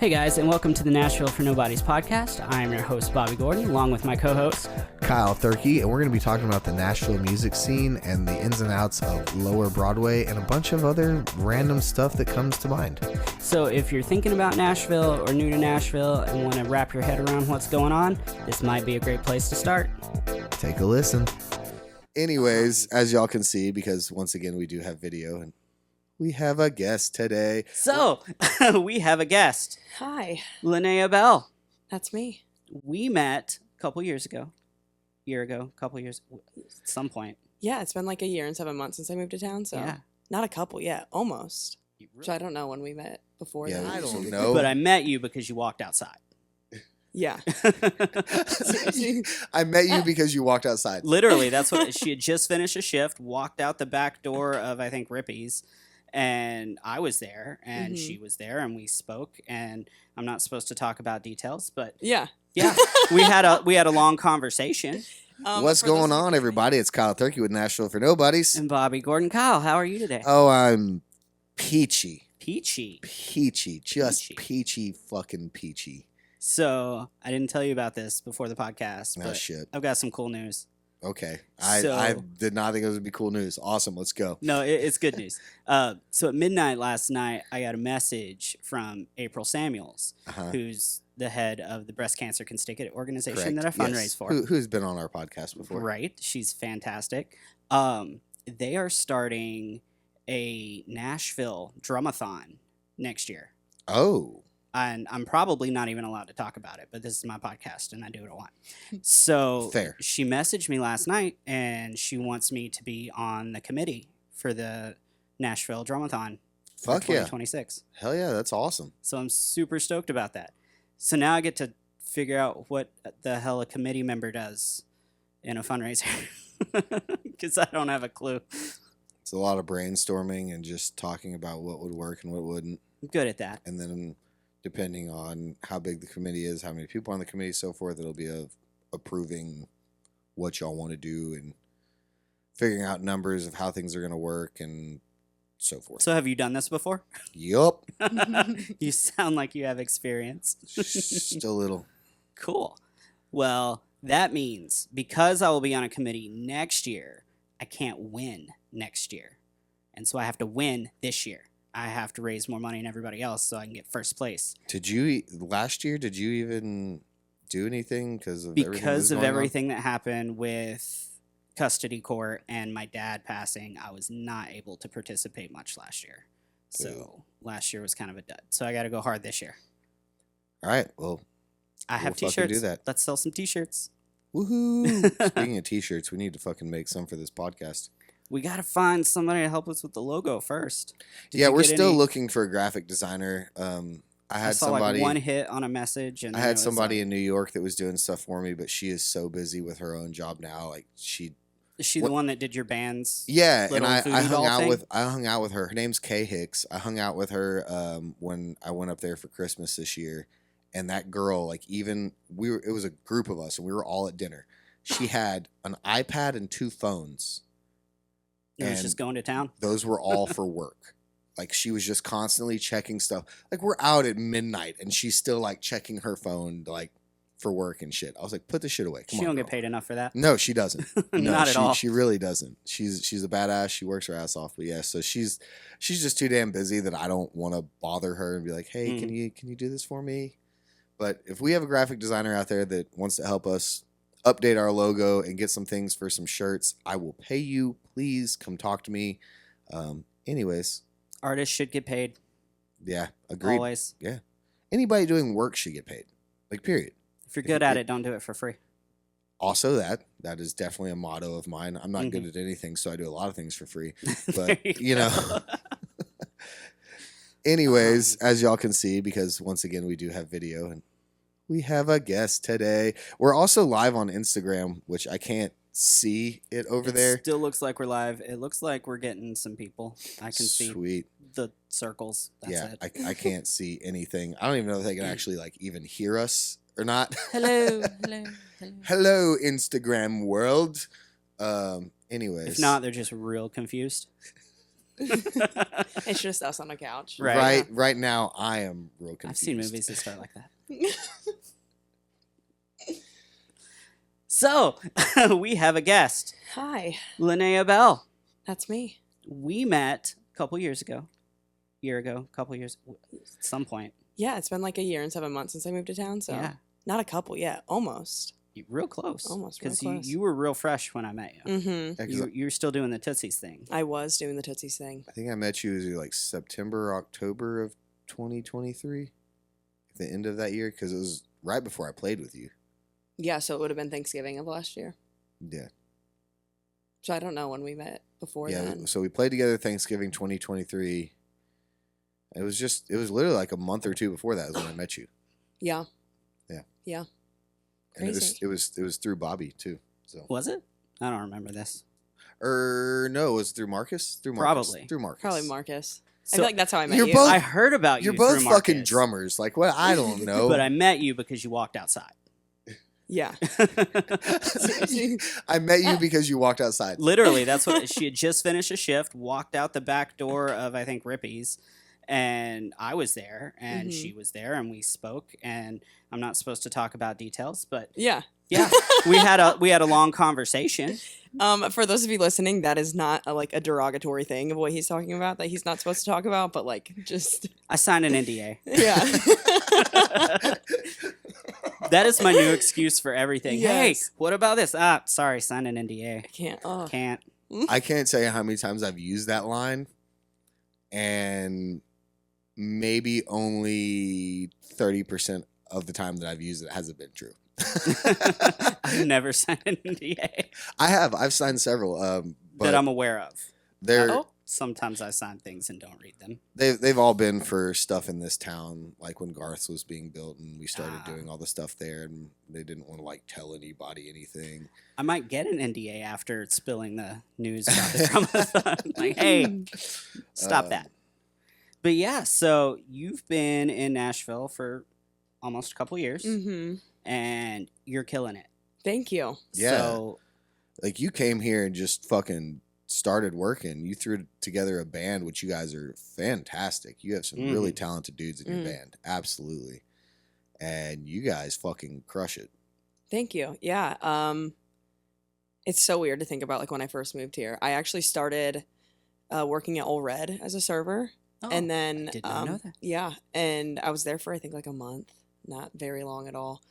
Hey guys, and welcome to the Nashville for Nobodies podcast. I am your host, Bobby Gordon, along with my co-host, Kyle Therky, and we're going to be talking about the Nashville music scene and the ins and outs of Lower Broadway and a bunch of other random stuff that comes to mind. So if you're thinking about Nashville or new to Nashville and want to wrap your head around what's going on, this might be a great place to start. Take a listen. Anyways, as y'all can see, because once again we do have video, and we have a guest today. So, we have a guest. Hi, Lynea Belle. that's me. We met a couple years ago. At some point. Yeah, it's been like a year and 7 months since I moved to town, so Yeah. not a couple, yeah, almost. So I don't know when we met before Yeah, that. I don't know. But I met you because you walked outside. Yeah. I met you because you walked outside. Literally, that's what she had just finished a shift, walked out the back door of, I think, Rippy's, and I was there, and she was there, and we spoke, and I'm not supposed to talk about details, but Yeah. yeah, we had a long conversation. What's going on, everybody? It's Kyle Therky with Nashville for Nobodies. And Bobby Gordon. Kyle, how are you today? Oh, I'm peachy. Peachy. Just peachy fucking peachy. So I didn't tell you about this before the podcast, Oh, but shit. I've got some cool news. Okay. So- I did not think it was going to be cool news. Awesome. Let's go. No, it's good news. So at midnight last night, I got a message from April Samuels, Uh-huh. who's the head of the breast cancer constituent organization Correct. that I fundraise Yes. for. Who's been on our podcast before? Right. She's fantastic. They are starting a Nashville drumathon next year. Oh. And I'm probably not even allowed to talk about it, but this is my podcast and I do what I want. So Fair. She messaged me last night and she wants me to be on the committee for the Nashville drumathon for Fuck yeah. 2026. Hell yeah. That's awesome. So I'm super stoked about that. So now I get to figure out what the hell a committee member does in a fundraiser because I don't have a clue. It's a lot of brainstorming and just talking about what would work and what wouldn't. I'm good at that. And then depending on how big the committee is, how many people on the committee, so forth, it'll be of approving what y'all want to do and figuring out numbers of how things are going to work and so forth. So have you done this before? Yup. You sound like you have experience. Just a little. Cool. Well, that means because I will be on a committee next year, I can't win next year. And so I have to win this year. I have to raise more money than everybody else so I can get first place. Last year, did you even do anything because of Everything that happened with custody court and my dad passing, I was not able to participate much last year. So last year was kind of a dud. So I got to go hard this year. All right. Well, I have we'll fucking t-shirts. do that. Let's sell some t-shirts. Woohoo. Speaking of t-shirts, we need to fucking make some for this podcast. We got to find somebody to help us with the logo first. Did Yeah, you we're get still any- looking for a graphic designer. I had saw somebody. like one hit on a message, and I then it had was somebody like- in New York that was doing stuff for me, but she is so busy with her own job now. Like Is she the one that did your band's? yeah, and little I voodoo hung doll out thing? with her. Her name's Kay Hicks. I hung out with her when I went up there for Christmas this year, and that girl, like it was a group of us, and we were all at dinner. She had an iPad and 2 phones. It was and just going to town. Those were all for work. Like she was just constantly checking stuff. Like we're out at midnight and she's still like checking her phone like for work and shit. I was like, put this shit away. Come She on, don't girl. get paid enough for that. No, she doesn't. No, Not at all. She really doesn't. She's a badass. She works her ass off. But yeah, so she's just too damn busy that I don't want to bother her and be like, hey, can you do this for me? But if we have a graphic designer out there that wants to help us update our logo and get some things for some shirts, I will pay you. Please come talk to me. Anyways, Artists should get paid. yeah, agreed. Always. Yeah, anybody doing work should get paid. Like period. If you're good at it, don't do it for free. Also, that is definitely a motto of mine. I'm not good at anything, so I do a lot of things for free. But There you know. Anyways, as y'all can see, because once again we do have video and we have a guest today. We're also live on Instagram, which I can't see it over there. Still looks like we're live. It looks like we're getting some people. I can see Sweet. the circles. That's Yeah, it. I can't see anything. I don't even know if they can actually like even hear us or not. Hello. Hello, Instagram world. Anyways. If not, they're just real confused. It's just us on a couch. Right. Right now, I am real confused. I've seen movies that start like that. So, we have a guest, Hi, Lynea Belle. that's me. We met a couple years ago. At some point. Yeah, it's been like a year and 7 months since I moved to town, so Yeah. not a couple yet, almost. Real close. Almost real Because close. you were real fresh when I met you. Mm-hmm. Yeah, 'cause You were still doing the Tootsies thing. I was doing the Tootsies thing. I think I met you like September, October of 2023, at the end of that year, because it was right before I played with you. Yeah, so it would have been Thanksgiving of last year. Yeah. So I don't know when we met before Yeah. then. So we played together Thanksgiving 2023. It was literally like a month or two before that is when I met you. Yeah. Yeah. Yeah. And Crazy. it was through Bobby too. So Was it? I don't remember this. no, it was through Marcus. Probably. Through Marcus. Probably Marcus. I So feel like that's how I met you're you. both- I heard about you You're both through fucking Marcus, drummers. Like what? I don't know. But I met you because you walked outside. Yeah. I met you because you walked outside. Literally, that's what she had just finished a shift, walked out the back door of I think Rippy's, and I was there, and Mhm. she was there, and we spoke. And I'm not supposed to talk about details, but Yeah. yeah, we had a long conversation. For those of you listening, that is not a derogatory thing of what he's talking about that he's not supposed to talk about, but like just I signed an NDA. yeah. That is my new excuse for everything. Hey, Yes. what about this? Sorry, signed an NDA. I can't. Oh. Can't. I can't tell you how many times I've used that line, and maybe only 30% of the time that I've used it hasn't been true. I've never signed an NDA I've signed several, but that I'm aware of. they're Oh. Sometimes I sign things and don't read them. they've all been for stuff in this town, like when Garth's was being built and we started Ah. doing all the stuff there, and they didn't want to like tell anybody anything. I might get an NDA after spilling the news about the drama. Like, hey, stop Um, that. But yeah, so you've been in Nashville for almost a couple years, Mm-hmm. and you're killing it. Thank you. Yeah. So Like you came here and just fucking started working. You threw together a band, which you guys are fantastic. You have some really talented dudes in your band, absolutely, and you guys fucking crush it. Thank you. Yeah. It's so weird to think about like when I first moved here. I actually started working at Old Red as a server. oh, And then I did not know that. yeah, and I was there for I think like a month, not very long at all.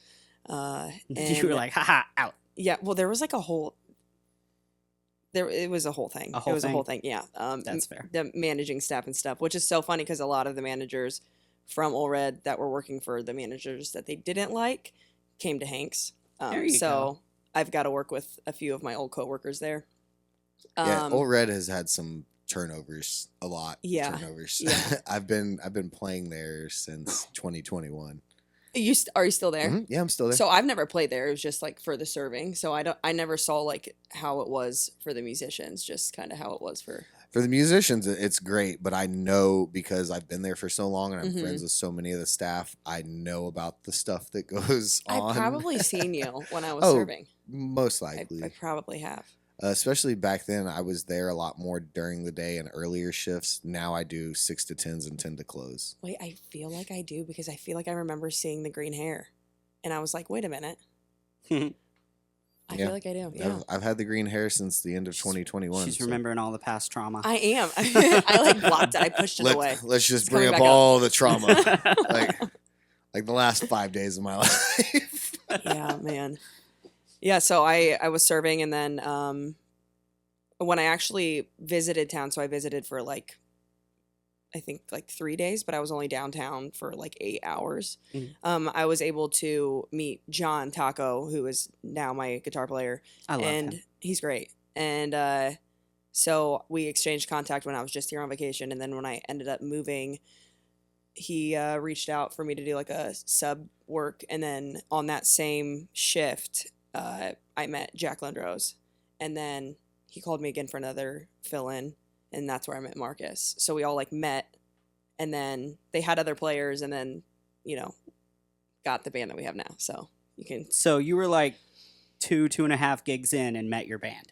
You were like, haha, out. yeah, well, there was like a whole. It was a whole thing. A whole it was thing? a whole thing. Yeah. That's fair. The managing staff and stuff, which is so funny because a lot of the managers from Old Red that were working for the managers that they didn't like came to Hanks. There you so go. I've got to work with a few of my old coworkers there. Yeah, Old Red has had some turnovers, a lot. Yeah, of turnovers. yeah. I've been playing there since 2021. Are you still there? Mhm, yeah, I'm still there. So I've never played there. It was just like for the serving. So I never saw like how it was for the musicians, just kind of how it was for. For the musicians, it's great, but I know because I've been there for so long and I'm Mhm. friends with so many of the staff, I know about the stuff that goes on. I've probably seen you when I was Oh, serving. Most I likely. probably have. Especially back then, I was there a lot more during the day and earlier shifts. Now I do 6 to 10s and 10 to close. Wait, I feel like I do because I feel like I remember seeing the green hair, and I was like, wait a minute. I Yeah. feel like I do. Yeah, I've had the green hair since the end of 2021. She's so remembering all the past trauma. I am. I like blocked it. I pushed it away. Let's just It's bring coming up back up. all the trauma. like the last 5 days of my life. Yeah, man. Yeah, so I was serving, and then when I actually visited town, so I visited for like I think like 3 days, but I was only downtown for like 8 hours. Mhm. I was able to meet John Taco, who is now my guitar player, I love and him. he's great. And so we exchanged contact when I was just here on vacation, and then when I ended up moving, he reached out for me to do like a sub work, and then on that same shift, I met Jack Lundrose, and then he called me again for another fill-in, and that's where I met Marcus. So we all like met, and then they had other players, and then got the band that we have now. So you can So you were like 2.5 gigs in and met your band.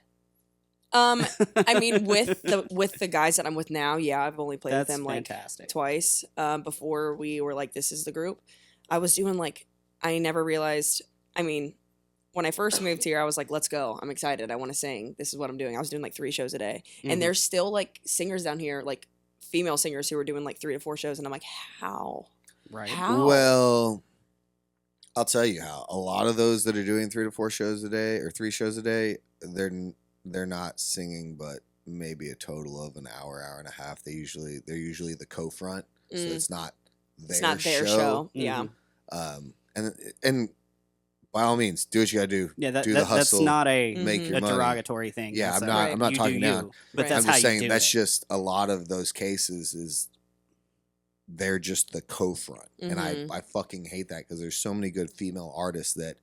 I mean, with the guys that I'm with now, yeah, I've only played with That's them like fantastic. twice. Before we were like, this is the group. I was doing like, I never realized. I mean, when I first moved here, I was like, let's go. I'm excited. I want to sing. This is what I'm doing. I was doing like 3 shows a day, and there's still like singers down here, like female singers who are doing like 3 to 4 shows, and I'm like, how? Right. How? Well, I'll tell you how. A lot of those that are doing 3 to 4 shows a day or 3 shows a day, they're not singing, but maybe a total of an hour, hour and a half. They're usually the co-front, so it's not their show. Yeah. And by all means, do what you gotta do. Yeah, do the hustle. that's not a make your money. derogatory thing. Yeah, That's I'm not you talking do down. you, but Right. that's I'm how just you saying do that's it. just a lot of those cases is they're just the co-front, and I fucking hate that because there's so many good female artists that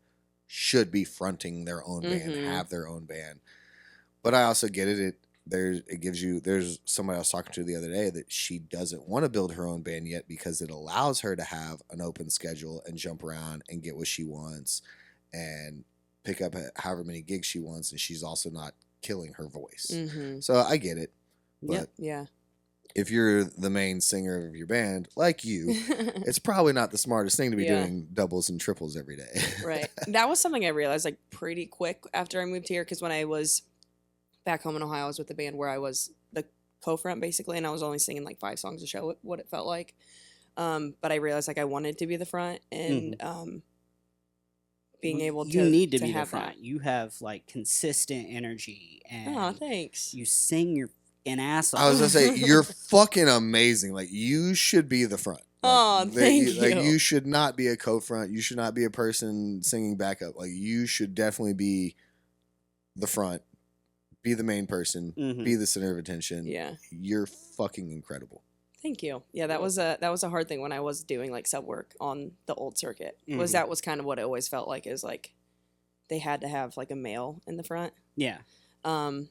should be fronting their own band, have their own band. But I also get it. There's somebody I was talking to the other day that she doesn't want to build her own band yet because it allows her to have an open schedule and jump around and get what she wants and pick up however many gigs she wants, and she's also not killing her voice. So I get it. But Yeah. if you're the main singer of your band, like you, it's probably not the smartest thing to be doing doubles and triples every day. Right. That was something I realized like pretty quick after I moved here, because when I was back home in Ohio, I was with the band where I was the co-front basically, and I was only singing like 5 songs a show, what it felt like. But I realized like I wanted to be the front, and being able to you need to be the have front. that. You have like consistent energy, and Oh, thanks. you sing your ass off. I was gonna say you're fucking amazing. Like you should be the front. Like, Oh, thank you. Like you should not be a co-front. You should not be a person singing backup. Like you should definitely be the front. Be the main person. Be the center of attention. Yeah. You're fucking incredible. Thank you. Yeah, that was a hard thing when I was doing like sub work on the old circuit. That was kind of what it always felt like, is like they had to have like a male in the front. Yeah. That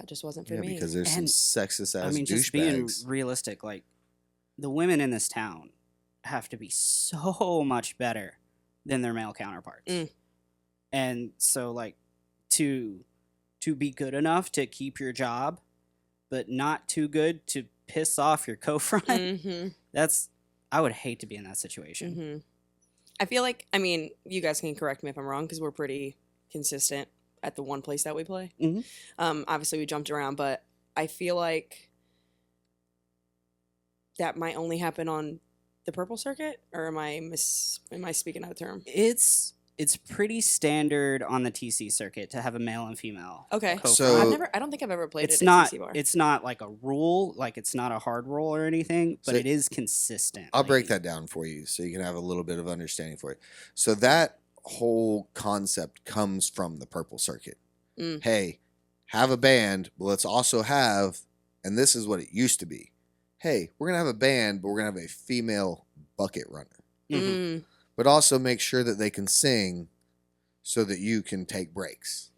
just wasn't for me. Because there's some sexist ass just being douchebags. realistic, like the women in this town have to be so much better than their male counterparts. And so like to be good enough to keep your job, but not too good to piss off your co-front. I would hate to be in that situation. I feel like, I mean, you guys can correct me if I'm wrong, because we're pretty consistent at the one place that we play. Obviously we jumped around, but I feel like that might only happen on the purple circuit, or am I speaking out of term? It's pretty standard on the TC circuit to have a male and female. Okay. co-front. So I don't think I've ever played it's it not at TC bar. it's not like a rule, like it's not a hard rule or anything, but So it is consistent. I'll Like, break that down for you so you can have a little bit of understanding for it. So that whole concept comes from the purple circuit. Hey, have a band, but let's also have, and this is what it used to be. Hey, we're going to have a band, but we're going to have a female bucket runner. But also make sure that they can sing so that you can take breaks.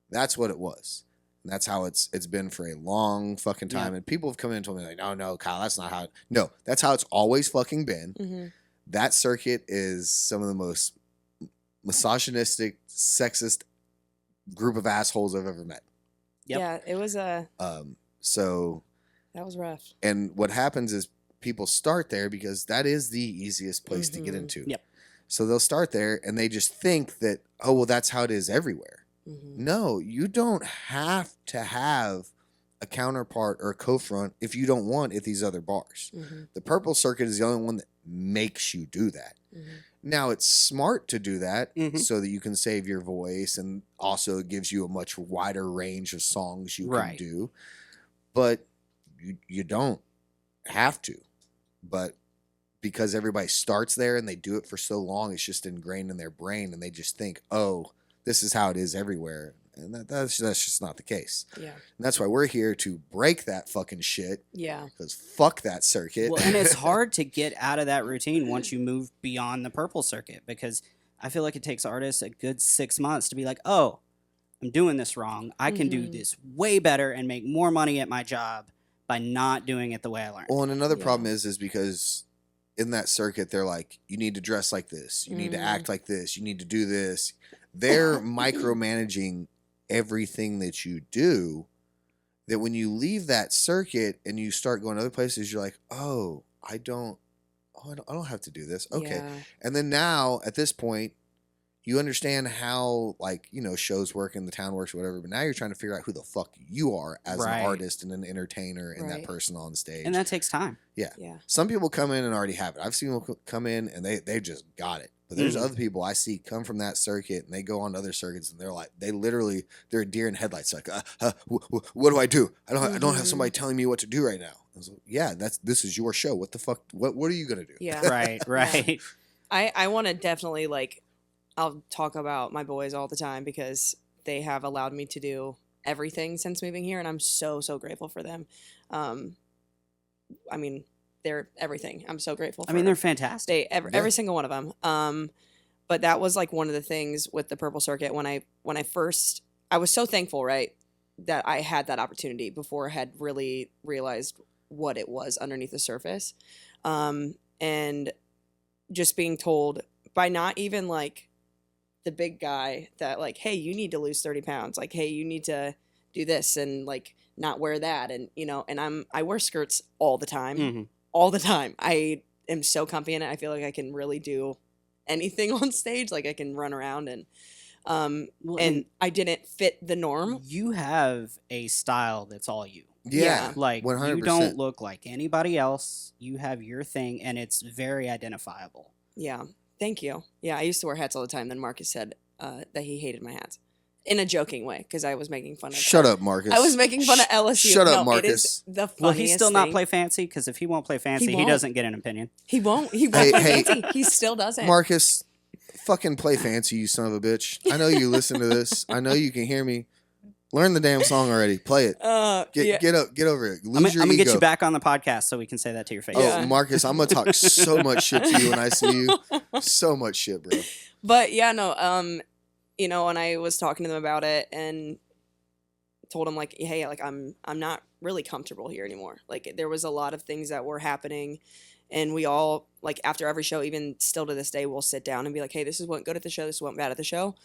That's what it was. And that's how it's been for a long fucking time. And people have come in and told me, like, no, Kyle, that's not how No, that's how it's always fucking been. That circuit is some of the most misogynistic, sexist group of assholes I've ever met. Yeah, it was So that was rough. And what happens is people start there because that is the easiest place to get into. Yep. So they'll start there and they just think that, oh, well, that's how it is everywhere. No, you don't have to have a counterpart or a co-front if you don't want at these other bars. The purple circuit is the only one that makes you do that. Now, it's smart to do that so that you can save your voice, and also it gives you a much wider range of songs you can do. But you don't have to. But because everybody starts there and they do it for so long, it's just ingrained in their brain, and they just think, oh, this is how it is everywhere. And that's just not the case. Yeah. And that's why we're here to break that fucking shit. Yeah. Because fuck that circuit. Well, and it's hard to get out of that routine once you move beyond the purple circuit, because I feel like it takes artists a good 6 months to be like, oh, I'm doing this wrong. I can do this way better and make more money at my job by not doing it the way I learned. Well, and another problem is because in that circuit, they're like, you need to dress like this. You need to act like this. You need to do this. They're micromanaging everything that you do, that when you leave that circuit and you start going other places, you're like, I don't have to do this. Okay. Yeah. And then now at this point, you understand how, like, you know, shows work and the town works or whatever, but now you're trying to figure out who the fuck you are as an artist and an entertainer and that person on stage. And that takes time. Yeah. Yeah. Some people come in and already have it. I've seen people come in and they just got it. But there's other people I see come from that circuit and they go on to other circuits and they're like, they're a deer in headlights. Like, what do I do? I don't have somebody telling me what to do right now. I was like, yeah, this is your show. What the fuck? What are you gonna do? Yeah. Right. I want to definitely, like, I'll talk about my boys all the time because they have allowed me to do everything since moving here, and I'm so grateful for them. I mean, they're everything. I'm so grateful for they're fantastic. Every single one of them. But that was like one of the things with the Purple Circuit when I first, I was so thankful, right, that I had that opportunity before I had really realized what it was underneath the surface. And just being told by not even like the big guy that, like, hey, you need to lose 30 pounds. Like, hey, you need to do this and, like, not wear that. And, you know, and I wear skirts all the time, all the time. I am so comfy in it. I feel like I can really do anything on stage. Like, I can run around and I didn't fit the norm. You have a style that's all you. Yeah. Like, 100%. You don't look like anybody else. You have your thing, and it's very identifiable. Yeah. Thank you. Yeah, I used to wear hats all the time. Then Marcus said that he hated my hats in a joking way because I was making fun of. Shut up, Marcus. I was making fun of LSU. Shut up, no, Marcus. It is the funniest Will he still thing. not play fancy? Because if he won't play fancy, he doesn't get an opinion. He won't. He won't Hey, play fancy. He still doesn't. Marcus, fucking play fancy, you son of a bitch. I know you listen to this. I know you can hear me. Learn the damn song already. Play it. Get over it. I'm Lose your gonna ego. get you back on the podcast so we can say that to your face. Oh, Marcus, I'm gonna talk so much shit to you when I see you. So much shit, bro. But yeah, no. You know, and I was talking to them about it and told them, like, hey, like, I'm not really comfortable here anymore. Like, there was a lot of things that were happening, and we all, like, after every show, even still to this day, we'll sit down and be like, hey, this is what good at the show, this is what bad at the show.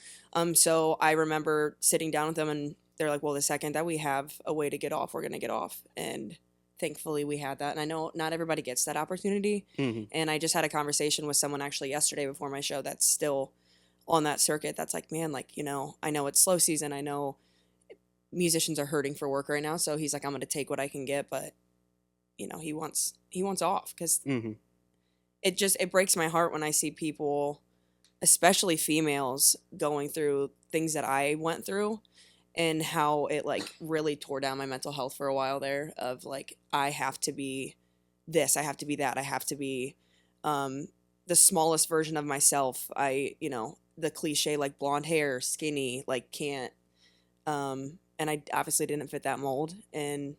So I remember sitting down with them and they're like, well, the second that we have a way to get off, we're going to get off. And thankfully we had that. And I know not everybody gets that opportunity. And I just had a conversation with someone actually yesterday before my show that's still on that circuit. That's like, man, like, you know, I know it's slow season. I know musicians are hurting for work right now. So he's like, I'm going to take what I can get. But, you know, he wants off because it breaks my heart when I see people, especially females, going through things that I went through. And how it, like, really tore down my mental health for a while there of, like, I have to be this, I have to be that, I have to be the smallest version of myself. You know, the cliche, like, blonde hair, skinny, like, can't. And I obviously didn't fit that mold. And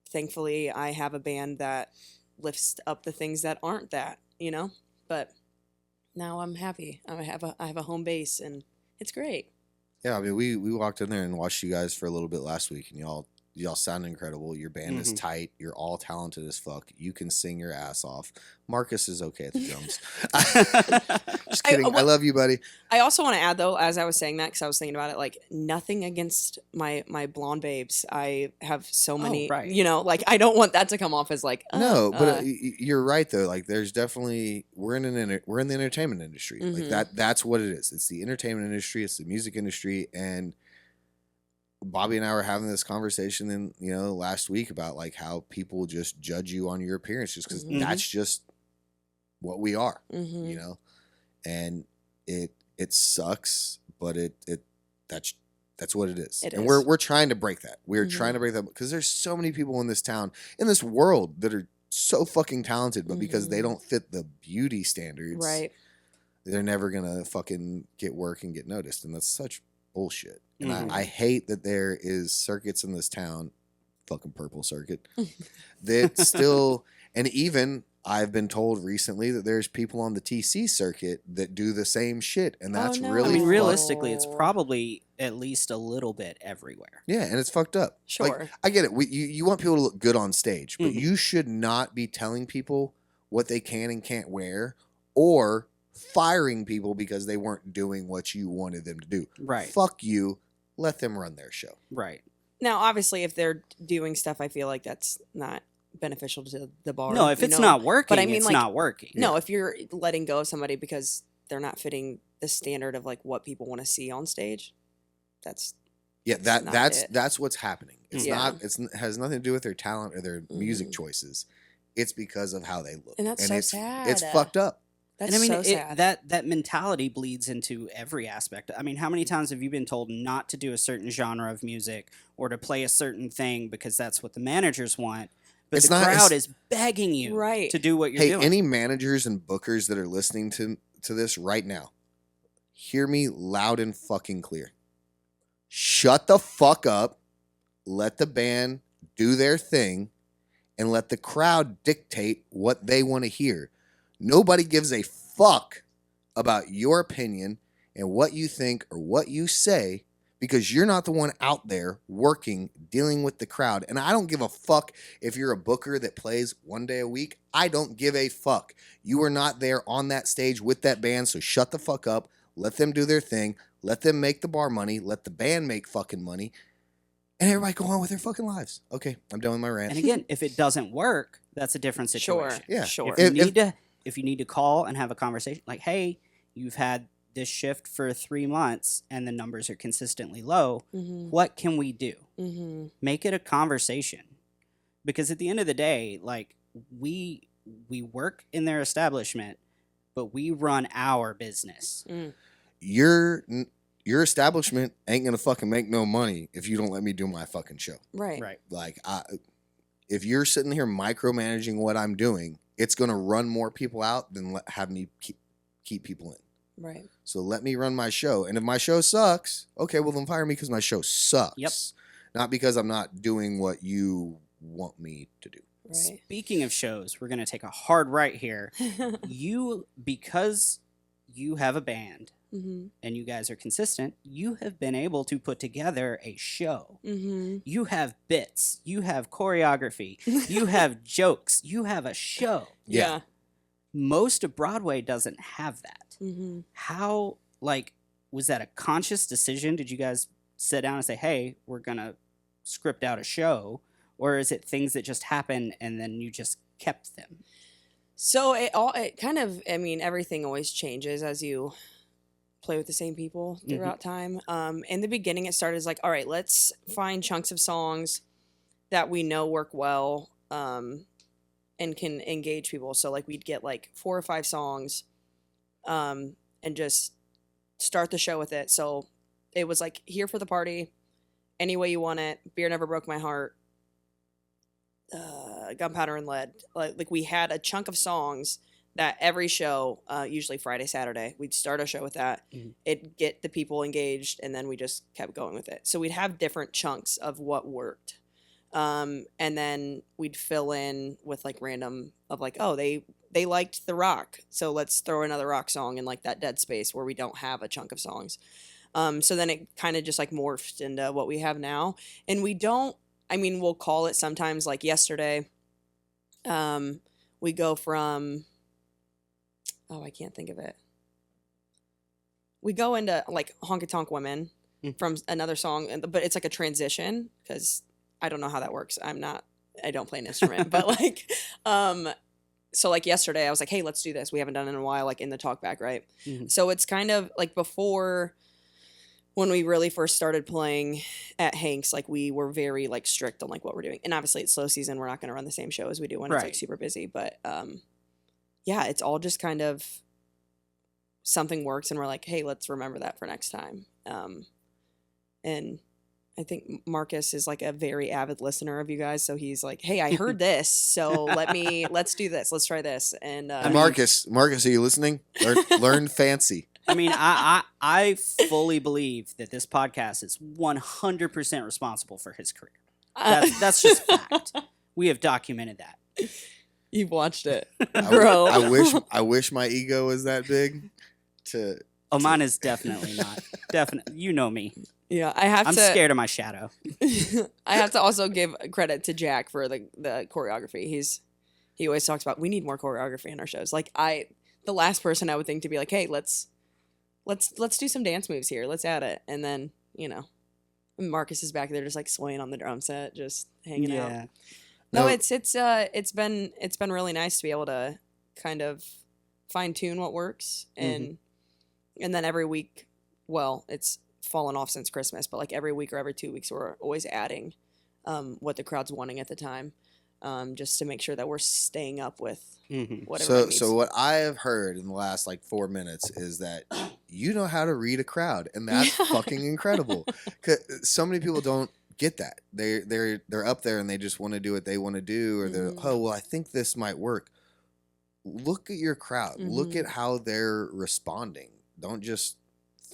thankfully, I have a band that lifts up the things that aren't that, you know? But now I'm happy. I have a home base, and it's great. Yeah, I mean, we walked in there and watched you guys for a little bit last week, and y'all sound incredible. Your band is tight. You're all talented as fuck. You can sing your ass off. Marcus is okay at the drums. Just kidding. I love you, buddy. I also want to add, though, as I was saying that, because I was thinking about it, like, nothing against my blonde babes. I have so many, you know, like, I don't want that to come off as like, no, but you're right though. Like, there's definitely we're in the entertainment industry. Like that's what it is. It's the entertainment industry. It's the music industry, and Bobby and I were having this conversation last week about, like, how people just judge you on your appearance just because that's just what we are, you know, and it sucks, but that's what it is. And we're trying to break that. We're trying to break that because there's so many people in this town, in this world, that are so fucking talented, but because they don't fit the beauty standards, right, they're never gonna fucking get work and get noticed, and that's such bullshit. And I hate that there is circuits in this town, fucking Purple Circuit, that still, and even I've been told recently that there's people on the TC circuit that do the same shit, and that's really. I mean, realistically, it's probably at least a little bit everywhere. Yeah, and it's fucked up. Sure, like, I get it. You want people to look good on stage, but you should not be telling people what they can and can't wear, or firing people because they weren't doing what you wanted them to do. Right. Fuck you. let them run their show. Right. Now, obviously, if they're doing stuff, I feel like that's not beneficial to the bar. No, if you it's know? not working, But I mean, it's like, not working. No, if you're letting go of somebody because they're not fitting the standard of like what people want to see on stage, that's not it. that's what's happening. It's Yeah. not. It has nothing to do with their talent or their music choices. It's because of how they look, And that's so it's sad. It's fucked up. That's And I mean, so sad. that mentality bleeds into every aspect. I mean, how many times have you been told not to do a certain genre of music or to play a certain thing because that's what the managers want, but It's the not- crowd it's- is begging you Right. to do what you're Hey, doing. any managers and bookers that are listening to this right now, hear me loud and fucking clear. Shut the fuck up. Let the band do their thing and let the crowd dictate what they want to hear. Nobody gives a fuck about your opinion and what you think or what you say because you're not the one out there working, dealing with the crowd. And I don't give a fuck if you're a booker that plays one day a week. I don't give a fuck. You are not there on that stage with that band, so shut the fuck up. Let them do their thing. Let them make the bar money. Let the band make fucking money. And everybody go on with their fucking lives. Okay, I'm done with my rant. And again, if it doesn't work, that's a different Sure. situation. Yeah. Sure. If you need to call and have a conversation, like, hey, you've had this shift for 3 months and the numbers are consistently low. Mm-hmm. What can we do? Mm-hmm. Make it a conversation, because at the end of the day, like, we work in their establishment, but we run our business. Your establishment ain't gonna fucking make no money if you don't let me do my fucking show. Right. Right. Like, if you're sitting here micromanaging what I'm doing, it's gonna run more people out than have me keep people in. Right. So let me run my show, and if my show sucks, okay, well then fire me because my show sucks. Yep. Not because I'm not doing what you want me to do. Right. Speaking of shows, we're going to take a hard right here. Because you have a band Mm-hmm. and you guys are consistent, you have been able to put together a show. Mm-hmm. You have bits, you have choreography, you have jokes, you have a show. Yeah. Most of Broadway doesn't have that. Mm-hmm. How, like, was that a conscious decision? Did you guys sit down and say, hey, we're going to script out a show? Or is it things that just happen and then you just kept them? So it kind of, I mean, everything always changes as you play with the same people throughout time. In the beginning, it started as like, all right, let's find chunks of songs that we know work well and can engage people. So like we'd get like 4 or 5 songs and just start the show with it. So it was like, Here for the Party, Any Way You Want It, Beer Never Broke My Heart, Gunpowder and Lead. Like we had a chunk of songs that every show, usually Friday, Saturday, we'd start a show with that. It'd get the people engaged, and then we just kept going with it. So we'd have different chunks of what worked. And then we'd fill in with like random of like, oh, they liked the rock, so let's throw another rock song in like that dead space where we don't have a chunk of songs. So then it kind of just like morphed into what we have now. And we don't, I mean, we'll call it sometimes like yesterday. We go from, I can't think of it. We go into like Honky Tonk Women from another song, but it's like a transition because I don't know how that works. I don't play an instrument, but like, so like yesterday I was like, hey, let's do this. We haven't done it in a while, like in the talk back, right? So it's kind of like before, when we really first started playing at Hank's, like we were very like strict on like what we're doing. And obviously it's slow season. We're not going to run the same show as we do when it's like super busy, but yeah, it's all just kind of something works and we're like, hey, let's remember that for next time. And I think Marcus is like a very avid listener of you guys. So he's like, hey, I heard this. So let's do this. Let's try this. And Marcus, are you listening? Learn fancy. I mean, I fully believe that this podcast is 100% responsible for his career. That's just fact. We have documented that. You've watched it, bro. I wish my ego was that big. Mine is definitely not. Definitely, you know me. Yeah, I'm scared of my shadow. I have to also give credit to Jack for the choreography. He always talks about we need more choreography in our shows. Like the last person I would think to be like, hey, let's do some dance moves here. Let's add it, and then And Marcus is back there just like swaying on the drum set, just hanging out. Yeah. No, No. it's been really nice to be able to kind of fine tune what works, and then every week, well, it's fallen off since Christmas, but like every week or every 2 weeks, we're always adding what the crowd's wanting at the time, just to make sure that we're staying up with whatever it needs. So what I have heard in the last like 4 minutes is that you know how to read a crowd, and that's fucking incredible. 'Cause so many people don't get that. They're up there and they just want to do what they want to do, or they're oh well, I think this might work. Look at your crowd. Look at how they're responding. Don't just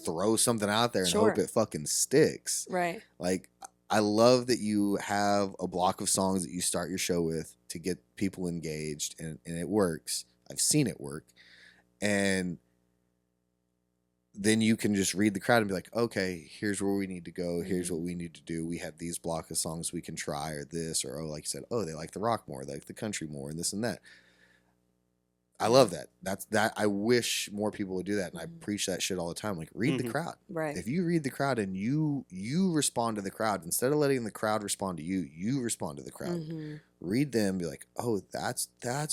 throw something out there and hope it fucking sticks. Right. Like, I love that you have a block of songs that you start your show with to get people engaged, and it works. I've seen it work. And then you can just read the crowd and be like, okay, here's where we need to go. Here's what we need to do. We have these block of songs we can try, or this, or, oh, like you said, oh, they like the rock more, they like the country more, and this and that. I love that. That I wish more people would do that, and I preach that shit all the time. Like, read the crowd. Right. If you read the crowd and you respond to the crowd, instead of letting the crowd respond to you, you respond to the crowd. Read them, be like, oh, that's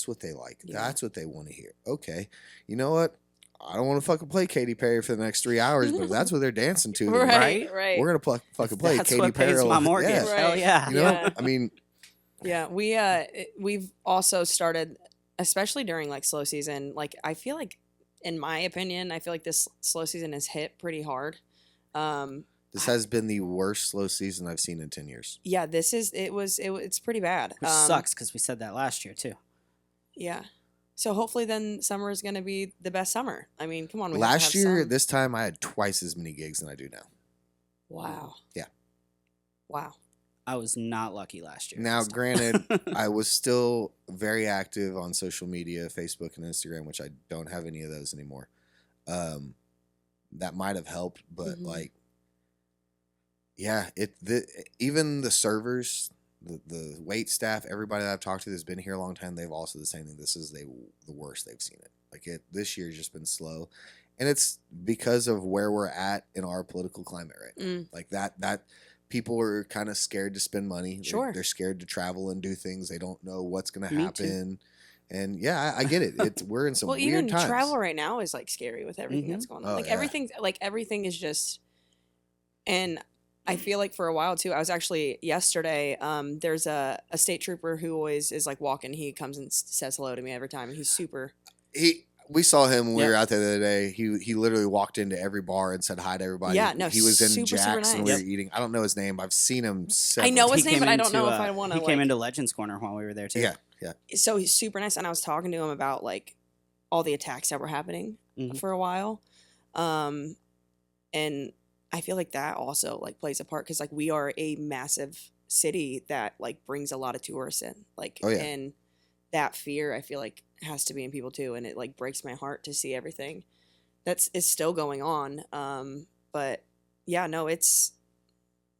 what they like. Yeah. That's what they want to hear. Okay, you know what? I don't want to fucking play Katy Perry for the next 3 hours, but if that's what they're dancing to, then Right. we're gonna fucking play That's Katy what Perry. pays my mortgage. Right. Hell yeah. You know, I mean, Yeah, we've also started, especially during like slow season. Like, I feel like, in my opinion, I feel like this slow season has hit pretty hard. this has been the worst slow season I've seen in 10 years. Yeah, it's pretty bad. Which sucks because we said that last year too. Yeah. So hopefully then summer is going to be the best summer. I mean, come on. We have to Last have year, some. this time, I had twice as many gigs than I do now. Wow. Yeah. Wow. I was not lucky last year. Now, this time. granted, I was still very active on social media, Facebook and Instagram, which I don't have any of those anymore. That might have helped, but like, yeah, even the servers, the wait staff, everybody that I've talked to that's been here a long time, they've also the same thing. This is the worst they've seen it. Like, this year's just been slow, and it's because of where we're at in our political climate right now. Like that people are kind of scared to spend money. Sure. They're scared to travel and do things. They don't know what's going to Me happen. And yeah, I get it. We're in some Well, weird even times. travel right now is like scary with everything that's going on. Oh, Like yeah. everything is just, and I feel like for a while too, I was actually yesterday, there's a state trooper who always is like walking. He comes and says hello to me every time, and he's super. We saw him when we Yeah. were out there the other day. He literally walked into every bar and said hi to everybody. Yeah, no, he was in super Jack's and nice. we were eating. I don't know his name. I've seen him. I know his He name, came but I don't know into, if I want to. He came into Legends Corner while we were there too. Yeah. So he's super nice, and I was talking to him about like all the attacks that were happening for a while, and I feel like that also like plays a part because like we are a massive city that like brings a lot of tourists in, like, Oh, yeah. and that fear I feel like has to be in people too, and it like breaks my heart to see everything is still going on. But yeah, no, it's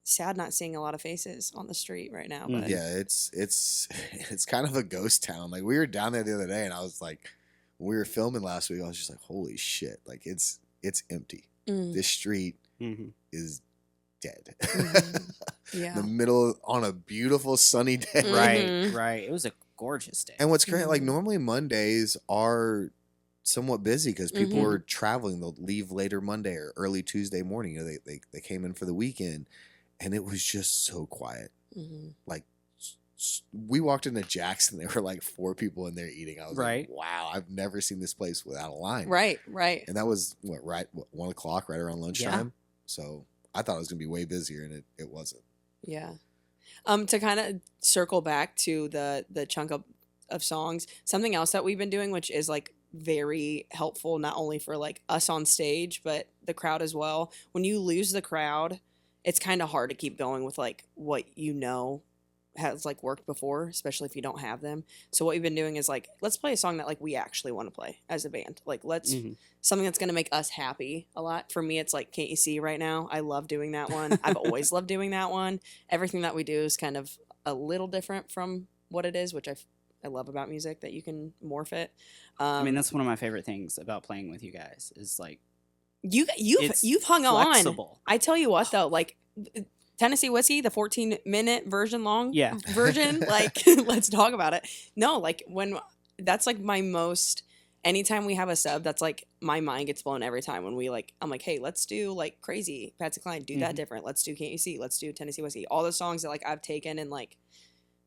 sad not seeing a lot of faces on the street right now. But Yeah, it's kind of a ghost town. Like, we were down there the other day, and I was like, when we were filming last week, I was just like, holy shit! Like, it's empty. This street is dead. yeah. The middle on a beautiful sunny day. Right. It was a gorgeous day. And what's great, like, normally Mondays are somewhat busy because people are traveling. They'll leave later Monday or early Tuesday morning. You know, they came in for the weekend, and it was just so quiet. Like, we walked into Jack's and there were like 4 people in there eating. I was like, wow, I've never seen this place without a line. Right. And that was 1 o'clock, right around lunchtime. So I thought it was gonna be way busier, and it wasn't. Yeah. To kind of circle back to the chunk of songs, something else that we've been doing, which is like very helpful, not only for like us on stage, but the crowd as well. When you lose the crowd, it's kind of hard to keep going with like what you know has like worked before, especially if you don't have them. So what we've been doing is like, let's play a song that like we actually want to play as a band. Like something that's going to make us happy a lot. For me, it's like Can't You See right now. I love doing that one. I've always loved doing that one. Everything that we do is kind of a little different from what it is, which I love about music, that you can morph it. I mean, that's one of my favorite things about playing with you guys is like you've hung flexible. on. I tell you what though, like Tennessee Whiskey, the 14-minute version, like, let's talk about it. No, like, when that's like my most, anytime we have a sub, that's like my mind gets blown every time when we like, I'm like, hey, let's do like Crazy, Patsy Cline, do that different. Let's do Can't You See? Let's do Tennessee Whiskey. All the songs that like I've taken and like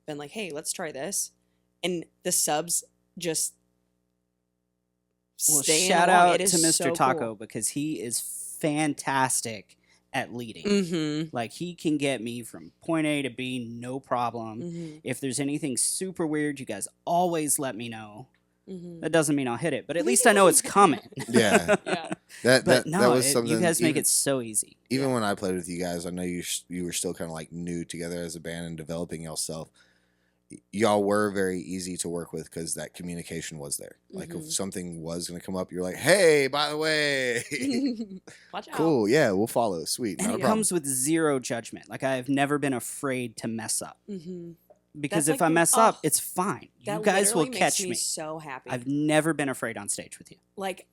been like, hey, let's try this. And the subs just Well, staying shout along. out It to is Mr. so Taco cool. because he is fantastic at leading. Mm-hmm. Like, he can get me from point A to B, no problem. Mm-hmm. If there's anything super weird, you guys always let me know. Mm-hmm. That doesn't mean I'll hit it, but at least I know it's coming. Yeah. Yeah. That No, was something. you guys make even- it so easy. Even when I played with you guys, I know you were still kind of like new together as a band and developing yourself. Y'all were very easy to work with because that communication was there. Like if something was going to come up, you're like, "Hey, by the way, Watch out. cool, yeah, we'll follow. Sweet, And not a it problem." comes with zero judgment. Like, I've never been afraid to mess up. Mm-hmm. Because That's if like I the- mess up, it's fine. You That guys will literally catch makes me. so happy. I've never been afraid on stage with you. Like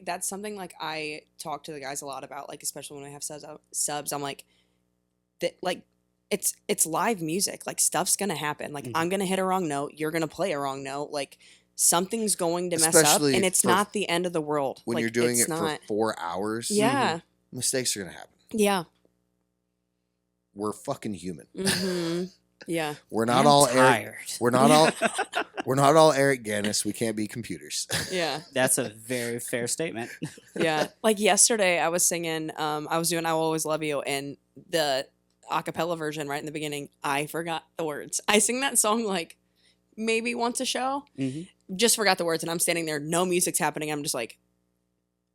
that's something like I talk to the guys a lot about, like especially when I have subs. I'm like, that like it's live music. Like stuff's gonna happen. Like I'm gonna hit a wrong note. You're gonna play a wrong note. Like something's going to mess up, Especially and it's for- not the end of the world. when Like, you're doing it's it not, for 4 hours, Yeah, mistakes are going to happen. yeah, We're fucking human. mm-hmm. Yeah. We're not I'm all tired. We're not all we're not all Eric Gannis. We can't be computers. Yeah. That's a very fair statement. Yeah. Like yesterday I was singing, I was doing I Will Always Love You, and the acapella version right in the beginning, I forgot the words. I sing that song like maybe once a show. Just forgot the words, and I'm standing there, no music's happening. I'm just like,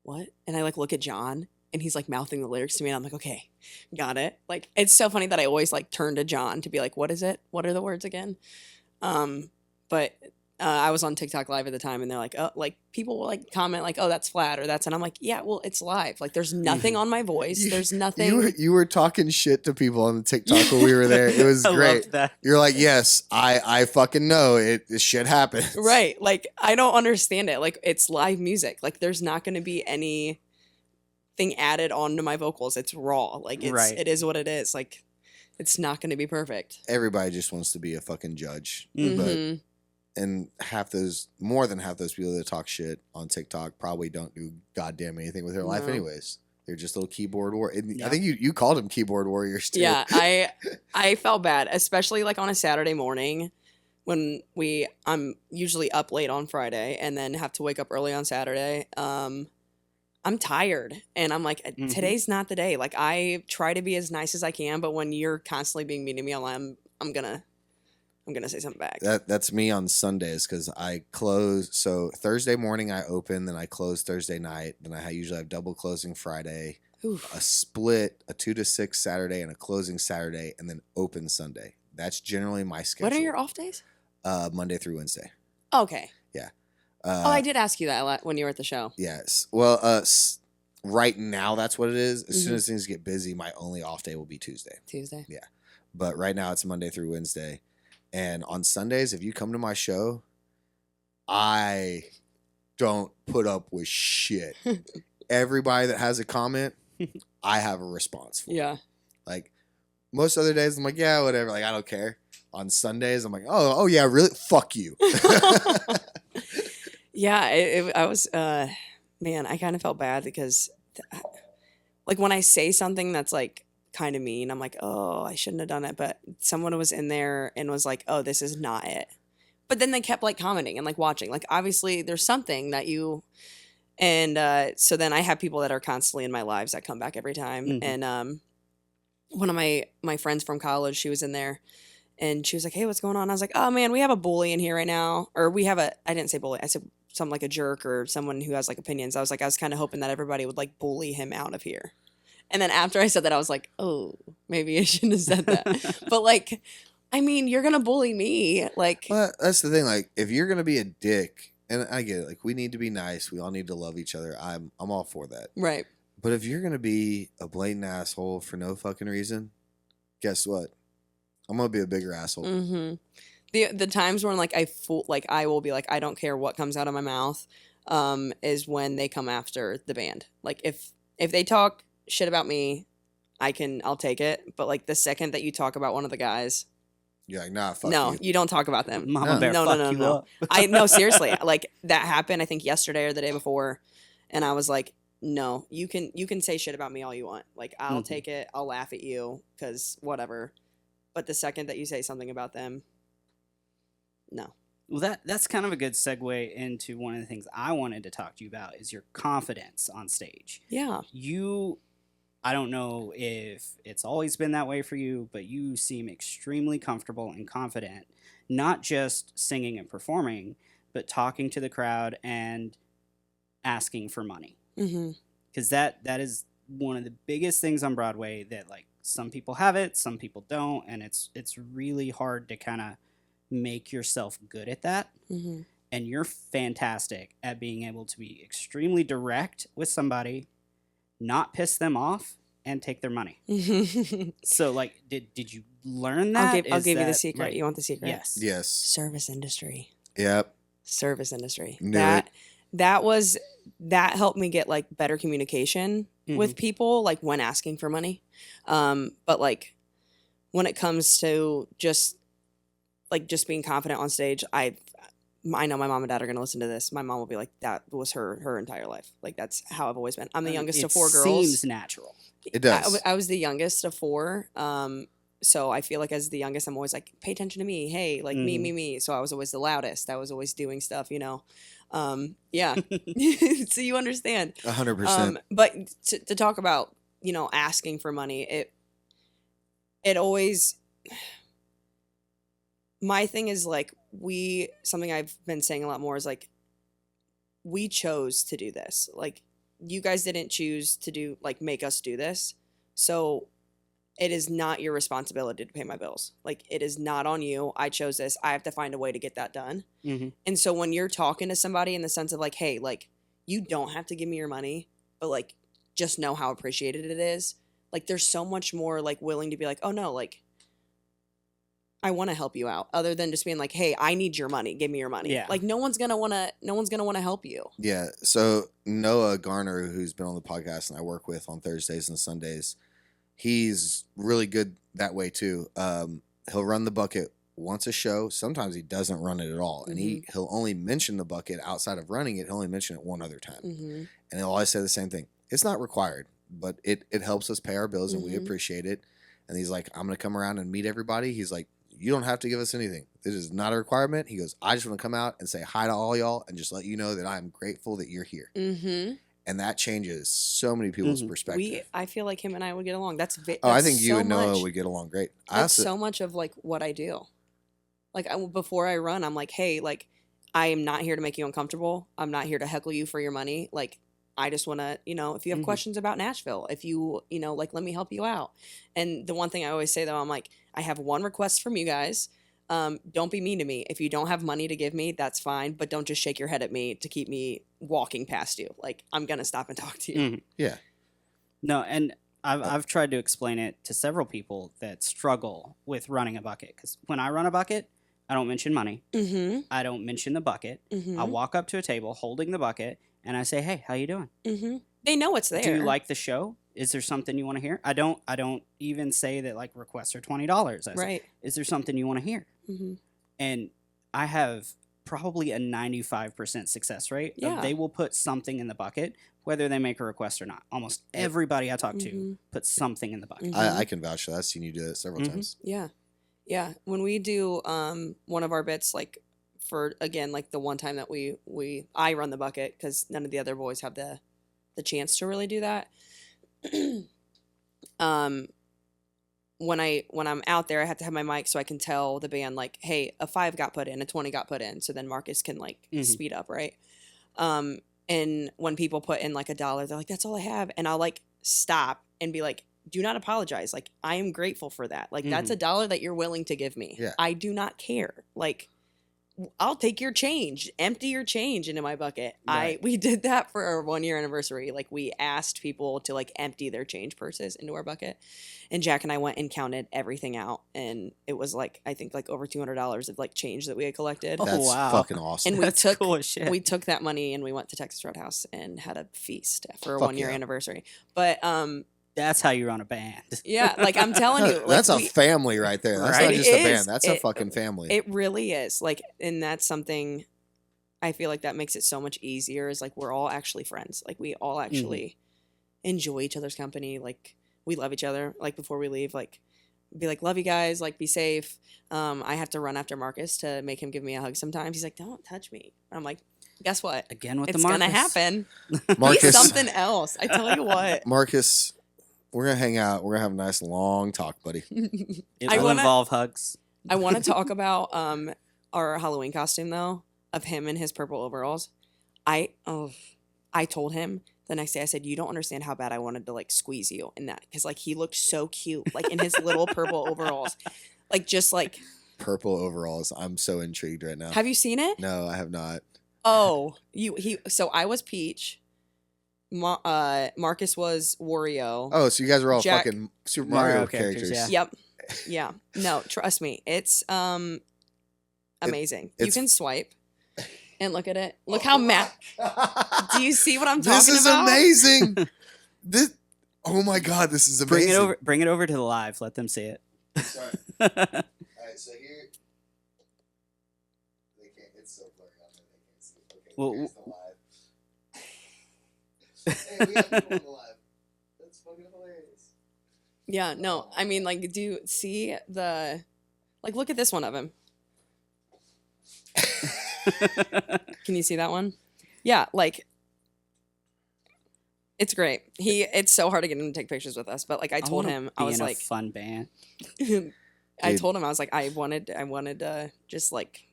what? And I like look at John, and he's like mouthing the lyrics to me, and I'm like, okay, got it. Like, it's so funny that I always like turn to John to be like, what is it? What are the words again? But I was on TikTok live at the time, and they're like, oh, like people will like comment like, oh, that's flat or that's, and I'm like, yeah, well, it's live. Like, there's nothing on my voice. There's nothing. You were talking shit to people on the TikTok when we were there. It was I great. love that. You're like, yes, I fucking know it. This shit happens. Right. Like, I don't understand it. Like, it's live music. Like, there's not going to be anything added onto my vocals. It's raw. Like, Right. it is what it is. Like, it's not going to be perfect. Everybody just wants to be a fucking judge. Mhm. Mhm. And more than half those people that talk shit on TikTok probably don't do goddamn anything with their life No. anyways. They're just little keyboard warriors. Yeah. I think you called them keyboard warriors too. Yeah, I felt bad, especially like on a Saturday morning when I'm usually up late on Friday and then have to wake up early on Saturday. I'm tired, and I'm like, Mhm. today's not the day. Like, I try to be as nice as I can, but when you're constantly being mean to me online, I'm gonna say something back. That's me on Sundays because I close. So Thursday morning I open, then I close Thursday night. Then I usually have double closing Friday, Oof. a split, a 2 to 6 Saturday, and a closing Saturday, and then open Sunday. That's generally my schedule. What are your off days? Monday through Wednesday. Okay. Uh, Oh, I did ask you that when you were at the show. Yes. Well, right now that's what it is. As soon Mhm. as things get busy, my only off day will be Tuesday. Tuesday. But right now it's Monday through Wednesday. And on Sundays, if you come to my show, I don't put up with shit. Everybody that has a comment, I have a response for. Yeah. Like most other days, I'm like, yeah, whatever. Like I don't care. On Sundays, I'm like, oh yeah, really? Fuck you. Yeah, I was, man, I kind of felt bad because, like, when I say something that's, like, kind of mean, I'm like, oh, I shouldn't have done it. But someone was in there and was like, oh, this is not it. But then they kept, like, commenting and, like, watching. Like, obviously, there's something that you, and so then I have people that are constantly in my lives that come back every time. Mhm. And one of my friends from college, she was in there. And she was like, hey, what's going on? I was like, oh, man, we have a bully in here right now. Or we have I didn't say bully. I said something like a jerk or someone who has, like, opinions. I was kind of hoping that everybody would, like, bully him out of here. And then after I said that, I was like, oh, maybe I shouldn't have said that. But, like, I mean, you're going to bully me. Like, Well, that's the thing. Like, if you're gonna be a dick, and I get it, like we need to be nice. We all need to love each other. I'm all for that. right. But if you're gonna be a blatant asshole for no fucking reason, guess what? I'm gonna be a bigger asshole. Mm-hmm. The times when, like, I will be like, I don't care what comes out of my mouth, is when they come after the band. Like, if they talk shit about me, I'll take it. But like the second that you talk about one of the guys, You're like, nah, fuck no, you. you don't talk about them. Mama No. bear No, no, fuck no, you no. up. I no, seriously, like that happened I think yesterday or the day before, and I was like, no, you can say shit about me all you want. Like I'll Mhm. take it. I'll laugh at you because whatever. But the second that you say something about them, no. Well, that's kind of a good segue into one of the things I wanted to talk to you about is your confidence on stage. Yeah. I don't know if it's always been that way for you, but you seem extremely comfortable and confident, not just singing and performing, but talking to the crowd and asking for money. Mm-hmm. Because that is one of the biggest things on Broadway that like some people have it, some people don't, and it's really hard to kind of make yourself good at that. Mm-hmm. And you're fantastic at being able to be extremely direct with somebody, not piss them off, and take their money. So like did you learn that? I'll Is give you the that, secret. like- You want the secret? Yes. Yes. Service industry. Yep. Service industry. Knew it. That helped me get like better communication with people, like when asking for money. But like when it comes to just being confident on stage, I know my mom and dad are gonna listen to this. My mom will be like, that was her entire life. Like that's how I've always been. I'm the youngest It of 4 girls. Seems natural. It does. I was the youngest of 4. So I feel like as the youngest, I'm always like, pay attention to me. Hey, like me. So I was always the loudest. I was always doing stuff, you know. Yeah. So you understand. 100%. But to talk about, you know, asking for money, it always, my thing is like, something I've been saying a lot more is like, we chose to do this. Like, you guys didn't choose to do, like, make us do this. So it is not your responsibility to pay my bills. Like, it is not on you. I chose this. I have to find a way to get that done. Mm-hmm. And so when you're talking to somebody in the sense of like, hey, like, you don't have to give me your money, but like, just know how appreciated it is. Like, there's so much more like willing to be like, oh no, like, I want to help you out, other than just being like, hey, I need your money. Give me your money. Yeah. Like, no one's gonna wanna help you. Yeah. So Noah Garner, who's been on the podcast and I work with on Thursdays and Sundays, he's really good that way too. He'll run the bucket once a show. Sometimes he doesn't run it at all, and he'll only mention the bucket outside of running it. He'll only mention it one other time, and he'll always say the same thing. It's not required, but it helps us pay our bills, and we appreciate it. And he's like, I'm gonna come around and meet everybody. He's like, you don't have to give us anything. This is not a requirement. He goes, I just want to come out and say hi to all y'all and just let you know that I'm grateful that you're here. And that changes so many people's perspective. I feel like him and I would get along. That's I think you so and Noah much- would get along great. That's so much of like what I do. Like before I run, I'm like, hey, like I am not here to make you uncomfortable. I'm not here to heckle you for your money. Like I just want to, you know, if you have questions about Nashville, if you know, like let me help you out. And the one thing I always say though, I'm like, I have one request from you guys. Don't be mean to me. If you don't have money to give me, that's fine. But don't just shake your head at me to keep me walking past you. Like I'm gonna stop and talk to you. Yeah. No, and I've tried to explain it to several people that struggle with running a bucket. Because when I run a bucket, I don't mention money. I don't mention the bucket. I walk up to a table holding the bucket and I say, "Hey, how you doing? They know it's there. Do you like the show? Is there something you want to hear?" I don't even say that like requests are $20. I say, is there something you want to hear? And I have probably a 95% success rate. Yeah. They will put something in the bucket, whether they make a request or not. Almost everybody I talk to puts something in the bucket. I can vouch for that. I've seen you do it several times. Yeah. Yeah. When we do one of our bits, like for again, like the one time that I run the bucket because none of the other boys have the chance to really do that. When I'm out there, I have to have my mic so I can tell the band like, hey, a 5 got put in, a 20 got put in, so then Marcus can like speed up, right? And when people put in like $1, they're like, that's all I have, and I'll like stop and be like, do not apologize. Like I am grateful for that. Like that's $1 that you're willing to give me. Yeah. I do not care. Like I'll take your change, empty your change into my bucket. Right. We did that for our 1-year anniversary. Like we asked people to like empty their change purses into our bucket, and Jack and I went and counted everything out, and it was like I think like over $200 of like change that we had collected. Oh, That's wow. fucking awesome. And we That's took cool as shit. we took that money and we went to Texas Roadhouse and had a feast for a Fuck 1-year yeah. anniversary. But That's how you run a band. Yeah, like I'm telling you, like, That's a family right there. That's Right? not just It a band. is. That's a fucking family. It really is. Like, and that's something I feel like that makes it so much easier. Is like we're all actually friends. Like we all actually enjoy each other's company. Like we love each other. Like before we leave, like be like, love you guys. Like be safe. I have to run after Marcus to make him give me a hug sometimes. He's like, don't touch me. I'm like, guess what? Again with It's the Marcus. gonna happen. Marcus, He's something else. I tell you what. Marcus, we're gonna hang out. We're gonna have a nice long talk, buddy. It I will wanna- involve hugs. I want to talk about our Halloween costume though, of him in his purple overalls. I told him the next day, I said, you don't understand how bad I wanted to like squeeze you in that, because like he looked so cute, like in his little purple overalls, like just like. Purple overalls. I'm so intrigued right now. Have you seen it? No, I have not. Oh, So I was Peach. Marcus was Wario. Oh, so you guys are all Jack- fucking Super Mario Mario characters, characters. yeah. Yep. Yeah. No, trust me. It's amazing. You it's- can swipe and look at it. Look how mad. Do you see what I'm talking This is about? amazing. This. Oh my god, this is amazing. Bring it over to the live. Let them see it. Sorry. All right, so here. They can't. It's so blurry on there. They can't see it. Okay, Well, here's the live. Hey, we have people on the live. That's fucking hilarious. Yeah, no. I mean, like, do you see the. Like, look at this one of him. Can you see that one? Yeah, like. It's great. It's so hard to get him to take pictures with us, but like I told wanna him, be I was in like, a fun band. I Dude. told him I was like, I wanted to just like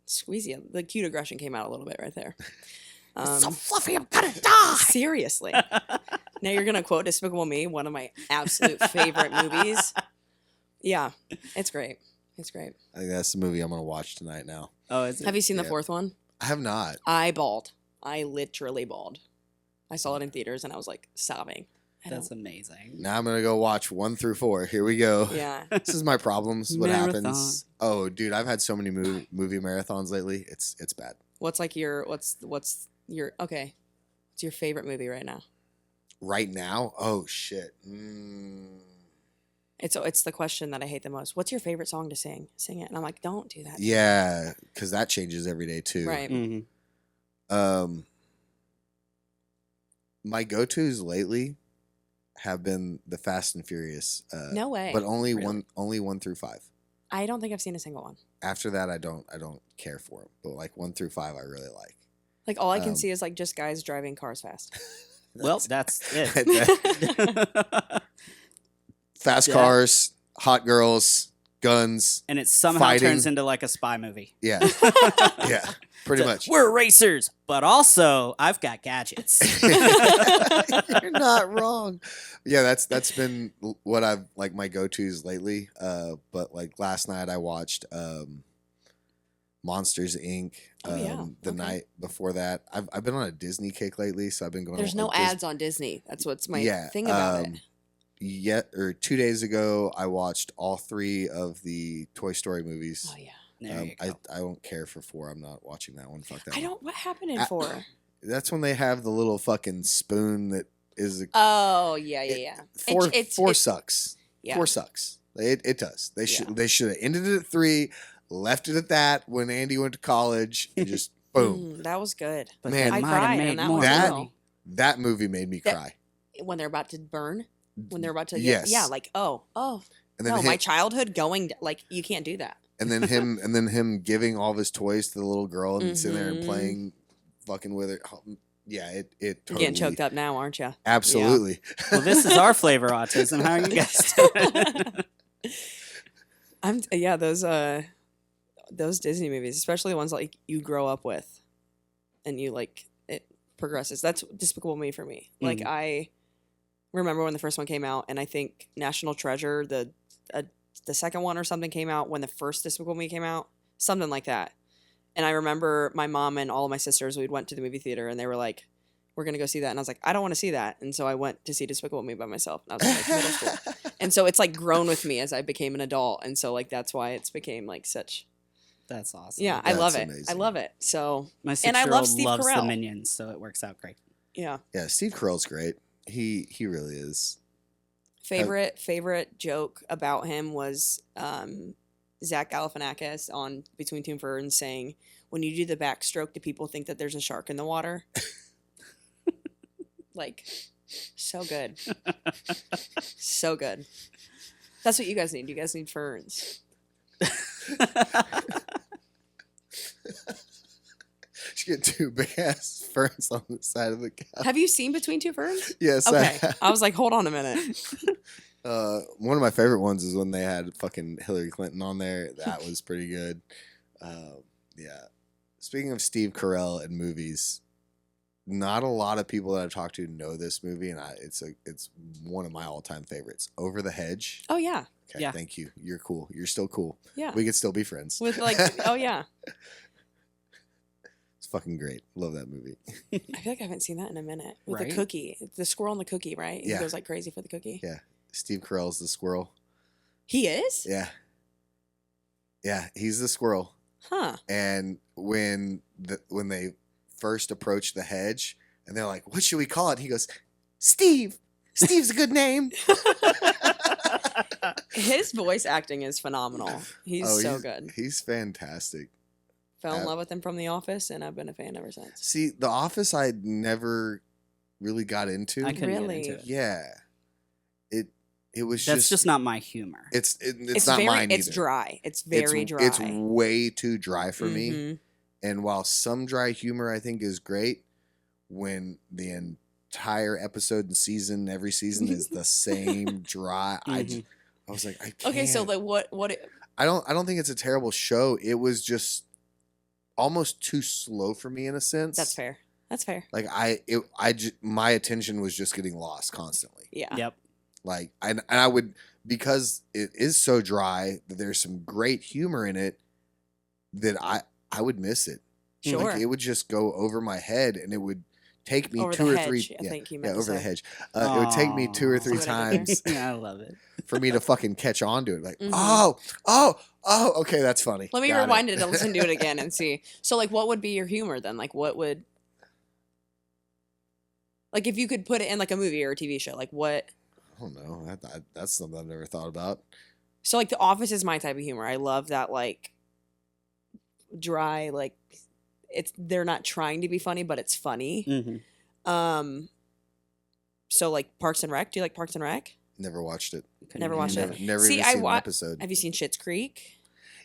squeeze you. The cute aggression came out a little bit right there. So fluffy, I'm gonna die. Seriously. Now you're gonna quote Despicable Me, one of my absolute favorite movies. Yeah, it's great. It's great. I think that's the movie I'm gonna watch tonight. Now Oh, is it? Have you seen the Yeah. fourth one? I have not. I bawled. I literally bawled. I saw it in theaters and I was like sobbing. That's amazing. Now I'm gonna go watch 1 through 4. Here we go. Yeah. This is my problems. What Marathon. happens? Oh, dude, I've had so many movie marathons lately. It's bad. What's like your what's your okay? What's your favorite movie right now? Right now? Oh shit. It's the question that I hate the most. What's your favorite song to sing? Sing it. And I'm like, don't do that. Yeah, because that changes every day too. Right. Mhm. My go-tos lately have been the Fast and Furious. No way. But only Really? only 1 through 5. I don't think I've seen a single one. After that, I don't care for them. But like 1 through 5, I really like. Like all I can Um, see is like just guys driving cars fast. Well, that's it. Fast Yeah. cars, hot girls, guns. And it somehow Fighting. turns into like a spy movie. Yeah, yeah, pretty So, much. We're racers, but also I've got gadgets. You're not wrong. Yeah, that's been what I've like my go-tos lately. But like last night I watched Monsters Inc. Oh, yeah. The Okay. night before that, I've been on a Disney kick lately, so I've been going. There's on, no like, ads on Disney. That's what's my thing about it. Yet or 2 days ago, I watched all 3 of the Toy Story movies. Oh yeah. There you go. I don't care for 4. I'm not watching that one. Fuck that. I one. don't. What happened in I- 4? That's when they have the little fucking spoon that is. Oh yeah, yeah, yeah. 4 it's- 4 it's- sucks. Yeah. 4 sucks. It does. They should Yeah. they should have ended it at 3, left it at that when Andy went to college, and just boom. That was good. But Man, they I might have cried made on that more one. That- money. That movie made me That- cry. When they're about to burn. When they're about to. Yes. Yeah. Like oh. And then No, him, my childhood going like you can't do that. and then him giving all of his toys to the little girl and sitting there and Mhm. playing fucking with her. Yeah, it You're totally getting choked up now, aren't you? Absolutely. Well, this is our flavor autism. How are you guys doing? Those Disney movies, especially the ones like you grow up with, and you like it progresses. That's Despicable Me for me. Like Mhm. I remember when the first one came out, and I think National Treasure, the second one or something came out when the first Despicable Me came out, something like that. And I remember my mom and all of my sisters, we went to the movie theater, and they were like, "We're gonna go see that," and I was like, "I don't want to see that," and so I went to see Despicable Me by myself. And I was in, like middle school. And so it's like grown with me as I became an adult, and so like that's why it's became like such. That's awesome. Yeah, I love That's it. I amazing. love it. So My and I love 6-year-old Steve loves the Carell. Minions, so it works out great. yeah, Yeah, Steve Carell's great. He really is. Favorite joke about him was Zach Galifianakis on Between Two Ferns saying, "When you do the backstroke, do people think that there's a shark in the water?" Like, so good, so good. That's what you guys need. You guys need ferns. You get 2 big ass ferns on the side of the couch. Have you seen Between Two Ferns? Yes. Okay, I was like, hold on a minute. One of my favorite ones is when they had fucking Hillary Clinton on there. That was pretty good. Yeah. Speaking of Steve Carell and movies, not a lot of people that I've talked to know this movie, and it's one of my all-time favorites. Over the Hedge. Oh yeah. Okay, Yeah. thank you. You're cool. You're still cool. Yeah. We could still be friends. With like, oh yeah. It's fucking great. Love that movie. I feel like I haven't seen that in a minute. With Right? the cookie, the squirrel and the cookie, right? Yeah. He goes like crazy for the cookie. Yeah. Steve Carell's the squirrel. He is? Yeah. Yeah, he's the squirrel. Huh. And when they first approach the hedge, and they're like, "What should we call it?" He goes, "Steve. Steve's a good name." His voice acting is phenomenal. He's so good. He's fantastic. Fell in love with him from The Office, and I've been a fan ever since. See, The Office I never really got into. I couldn't Really? get into it. Yeah. It was That's just not my humor. it's not very, mine it's either. dry. It's very dry. It's way too dry for me. Mhm. And while some dry humor I think is great, when the entire episode and season, every season is the same dry, Mhm. I was like, I can't. Okay, so like what? I don't think it's a terrible show. It was just almost too slow for me in a sense. That's fair. That's fair. Like my attention was just getting lost constantly. Yeah. Yep. Like and I would, because it is so dry that there's some great humor in it, that I would miss it. Sure. Like it would just go over my head, and it would take me Over two the or hedge, three. I think you meant yeah, to over the say. hedge. It would take me 2 or 3 See what I did there? times Yeah, I love it. for me to fucking catch on to it. Like, Mhm. oh, okay, that's funny. Let me Got rewind it and listen to it again and see. So like, what would be your humor then? Like, what would, like, if you could put it in like a movie or a TV show, like what? I don't know. That's something I've never thought about. So like, The Office is my type of humor. I love that like dry, like they're not trying to be funny, but it's funny. Mm-hmm. So like Parks and Rec. Do you like Parks and Rec? Never watched it. Never watched it. Never See, even I seen wa- an episode. Have you seen Schitt's Creek?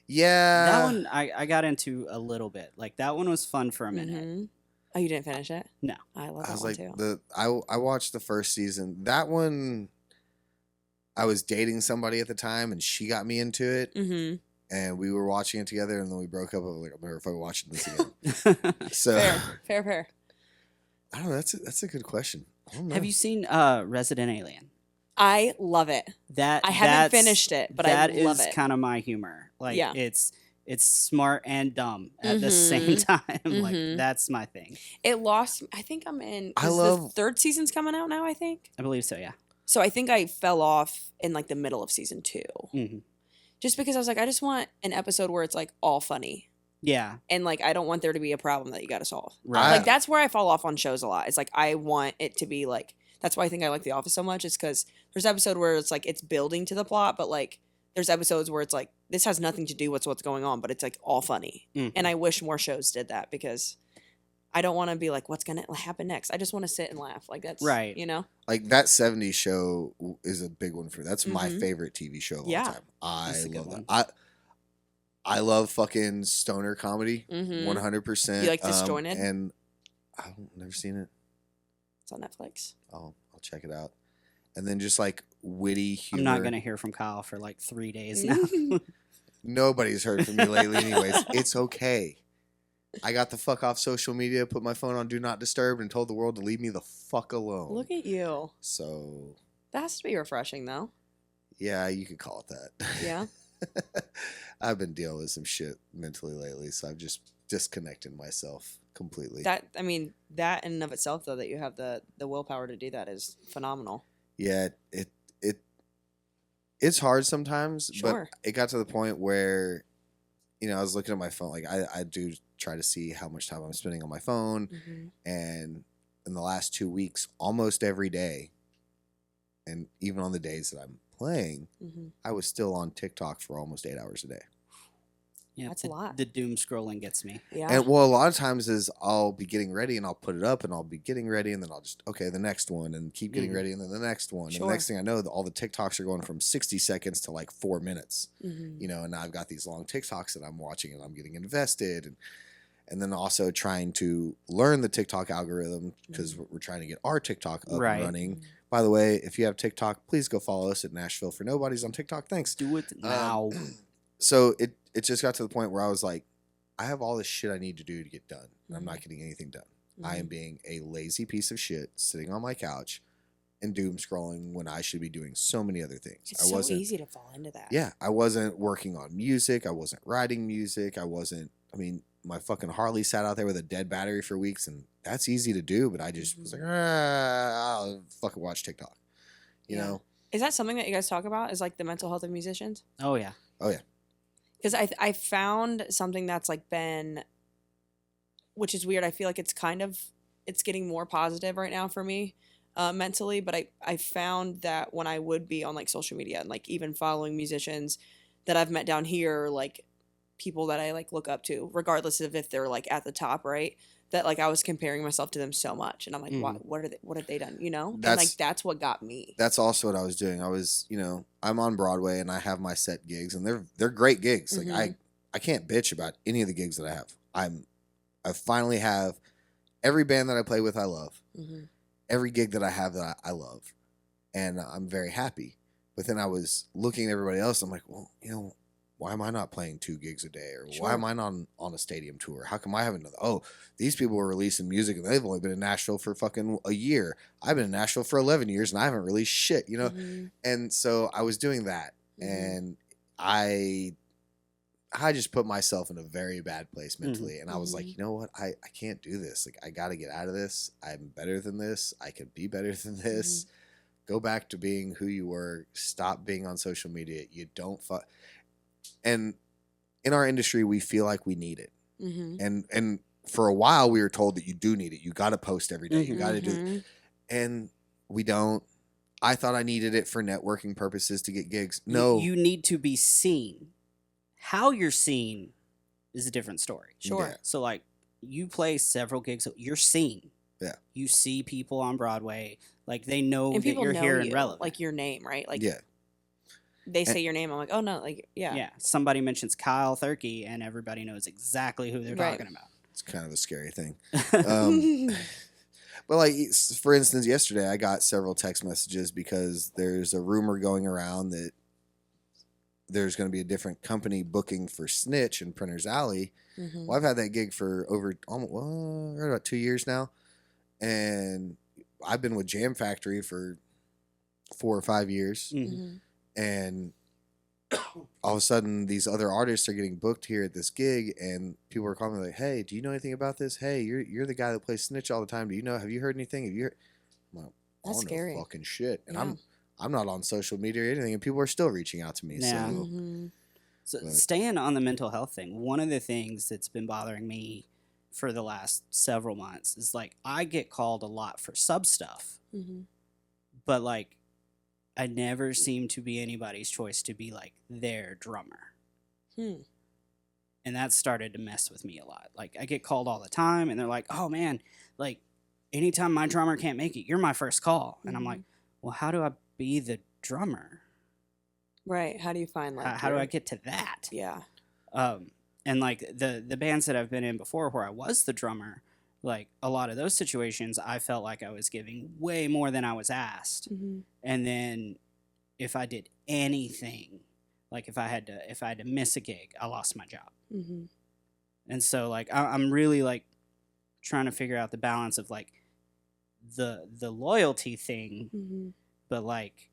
Yeah. That one I got into a little bit. Like that one was fun for a minute. Mhm. Oh, you didn't finish it? No. I love I that was one like too. I watched the first season. That one, I was dating somebody at the time, and she got me into it, Mm-hmm. and we were watching it together, and then we broke up. I was like, I'm never fucking watching this again. So Fair. I don't know. That's a good question. I don't know. Have you seen Resident Alien? I love it. That I haven't that's- finished it, but that I love is it. kind of my humor. Like Yeah. it's smart and dumb at the same Mhm. time. Like Mhm. that's my thing. It lost. I think I'm in. I 'Cause the love- third season's coming out now. I think. I believe so. Yeah. So I think I fell off in like the middle of season 2, hmm just because I was like, I just want an episode where it's like all funny, Yeah. and like I don't want there to be a problem that you got to solve. Right. Like that's where I fall off on shows a lot. It's like I want it to be like. That's why I think I like The Office so much. Is because there's episode where it's like it's building to the plot, but like there's episodes where it's like this has nothing to do with what's going on, but it's like all funny. Mhm. And I wish more shows did that because I don't want to be like, what's gonna happen next? I just want to sit and laugh. Like that's Right. You know. Like that '70s show is a big one for me. That's my Mhm. favorite TV show of Yeah. all time. I That's a good love that. one. I love fucking stoner comedy. Mhm. 100%. You like Disjointed? And I've never seen it. It's on Netflix. I'll check it out. And then just like witty humor. I'm not gonna hear from Kyle for like 3 days now. Nobody's heard from me lately, anyways. It's okay. I got the fuck off social media, put my phone on Do Not Disturb, and told the world to leave me the fuck alone. Look at you. So, That has to be refreshing, though. yeah, you could call it that. Yeah. I've been dealing with some shit mentally lately, so I've just disconnected myself completely. That in and of itself, though, that you have the willpower to do that is phenomenal. Yeah, it's hard sometimes, Sure. but it got to the point where, I was looking at my phone. Like I do try to see how much time I'm spending on my phone, Mm-hmm. and in the last 2 weeks, almost every day, And even on the days that I'm playing, Mm-hmm. I was still on TikTok for almost 8 hours a day. Yeah, That's a lot. The doom scrolling gets me. Yeah. And well, a lot of times is I'll be getting ready and I'll put it up and I'll be getting ready and then I'll just, okay, the next one and keep getting ready and then the next one. And Sure. the next thing I know, all the TikToks are going from 60 seconds to like 4 minutes, Mm-hmm. you know, and now I've got these long TikToks that I'm watching and I'm getting invested. And then also trying to learn the TikTok algorithm because we're trying to get our TikTok up Right. and running. By the way, if you have TikTok, please go follow us at Nashville for Nobodies on TikTok. Thanks. Do it now. So it just got to the point where I was like, I have all this shit I need to do to get done. And I'm not getting anything done. I am being a lazy piece of shit sitting on my couch and doom scrolling when I should be doing so many other things. It's so easy to fall into that. Yeah. I wasn't working on music. I wasn't writing music. My fucking Harley sat out there with a dead battery for weeks, and that's easy to do, but I just was like, I'll fucking watch TikTok. You know? Is that something that you guys talk about? Is like the mental health of musicians? Oh yeah. Oh, yeah. Because I found something that's like been, which is weird. I feel like it's getting more positive right now for me mentally. But I found that when I would be on like social media and like even following musicians that I've met down here, like people that I like look up to, regardless of if they're like at the top, right? That like I was comparing myself to them so much, and I'm like, what have they done? You know, and like that's what got me. That's also what I was doing. I was, I'm on Broadway and I have my set gigs, and they're great gigs. Like I can't bitch about any of the gigs that I have. I finally have every band that I play with. I love every gig that I have that I love, and I'm very happy. But then I was looking at everybody else. I'm like, well, why am I not playing 2 gigs a day? Or why am I not on a stadium tour? How come I haven't done that? Oh, these people are releasing music and they've only been in Nashville for fucking a year. I've been in Nashville for 11 years and I haven't released shit, And so I was doing that. And I just put myself in a very bad place mentally. And I was like, you know what? I can't do this. Like, I got to get out of this. I'm better than this. I could be better than this. Go back to being who you were. Stop being on social media. You don't And in our industry, we feel like we need it. And for a while, we were told that you do need it. You got to post every day. You got to do it. And we don't. I thought I needed it for networking purposes to get gigs. No. You need to be seen. How you're seen is a different story. Sure. Yeah. So, like, you play several gigs. You're seen. Yeah. You see people on Broadway. Like, they know and that you're here and relevant. like your name, right? Like, yeah. They say your name. I'm like, oh no, like Yeah. Somebody mentions Kyle Therky, and everybody knows exactly who they're talking about. It's kind of a scary thing. But like, for instance, yesterday I got several text messages because there's a rumor going around that there's going to be a different company booking for Snitch in Printer's Alley. Well, I've had that gig for over right about 2 years now, and I've been with Jam Factory for 4 or 5 years. And all of a sudden, these other artists are getting booked here at this gig, and people are calling me like, "Hey, do you know anything about this? Hey, you're the guy that plays Snitch all the time. Do you know? Have you heard anything? Have you heard?" I'm like, That's scary. Fucking shit. And Yeah. I'm not on social media or anything, and people are still reaching out to me. Yeah. So So staying on the mental health thing, one of the things that's been bothering me for the last several months is like I get called a lot for sub stuff, but like I never seem to be anybody's choice to be like their drummer. And that started to mess with me a lot. Like I get called all the time and they're like, "Oh man, like anytime my drummer can't make it, you're my first call." And I'm like, "Well, how do I be the drummer? Right. How do you find like how do I get to that?" Yeah. And like the bands that I've been in before where I was the drummer, like a lot of those situations I felt like I was giving way more than I was asked. And then if I did anything, like if I had to miss a gig, I lost my job. And so like I'm really like trying to figure out the balance of like the loyalty thing, but like,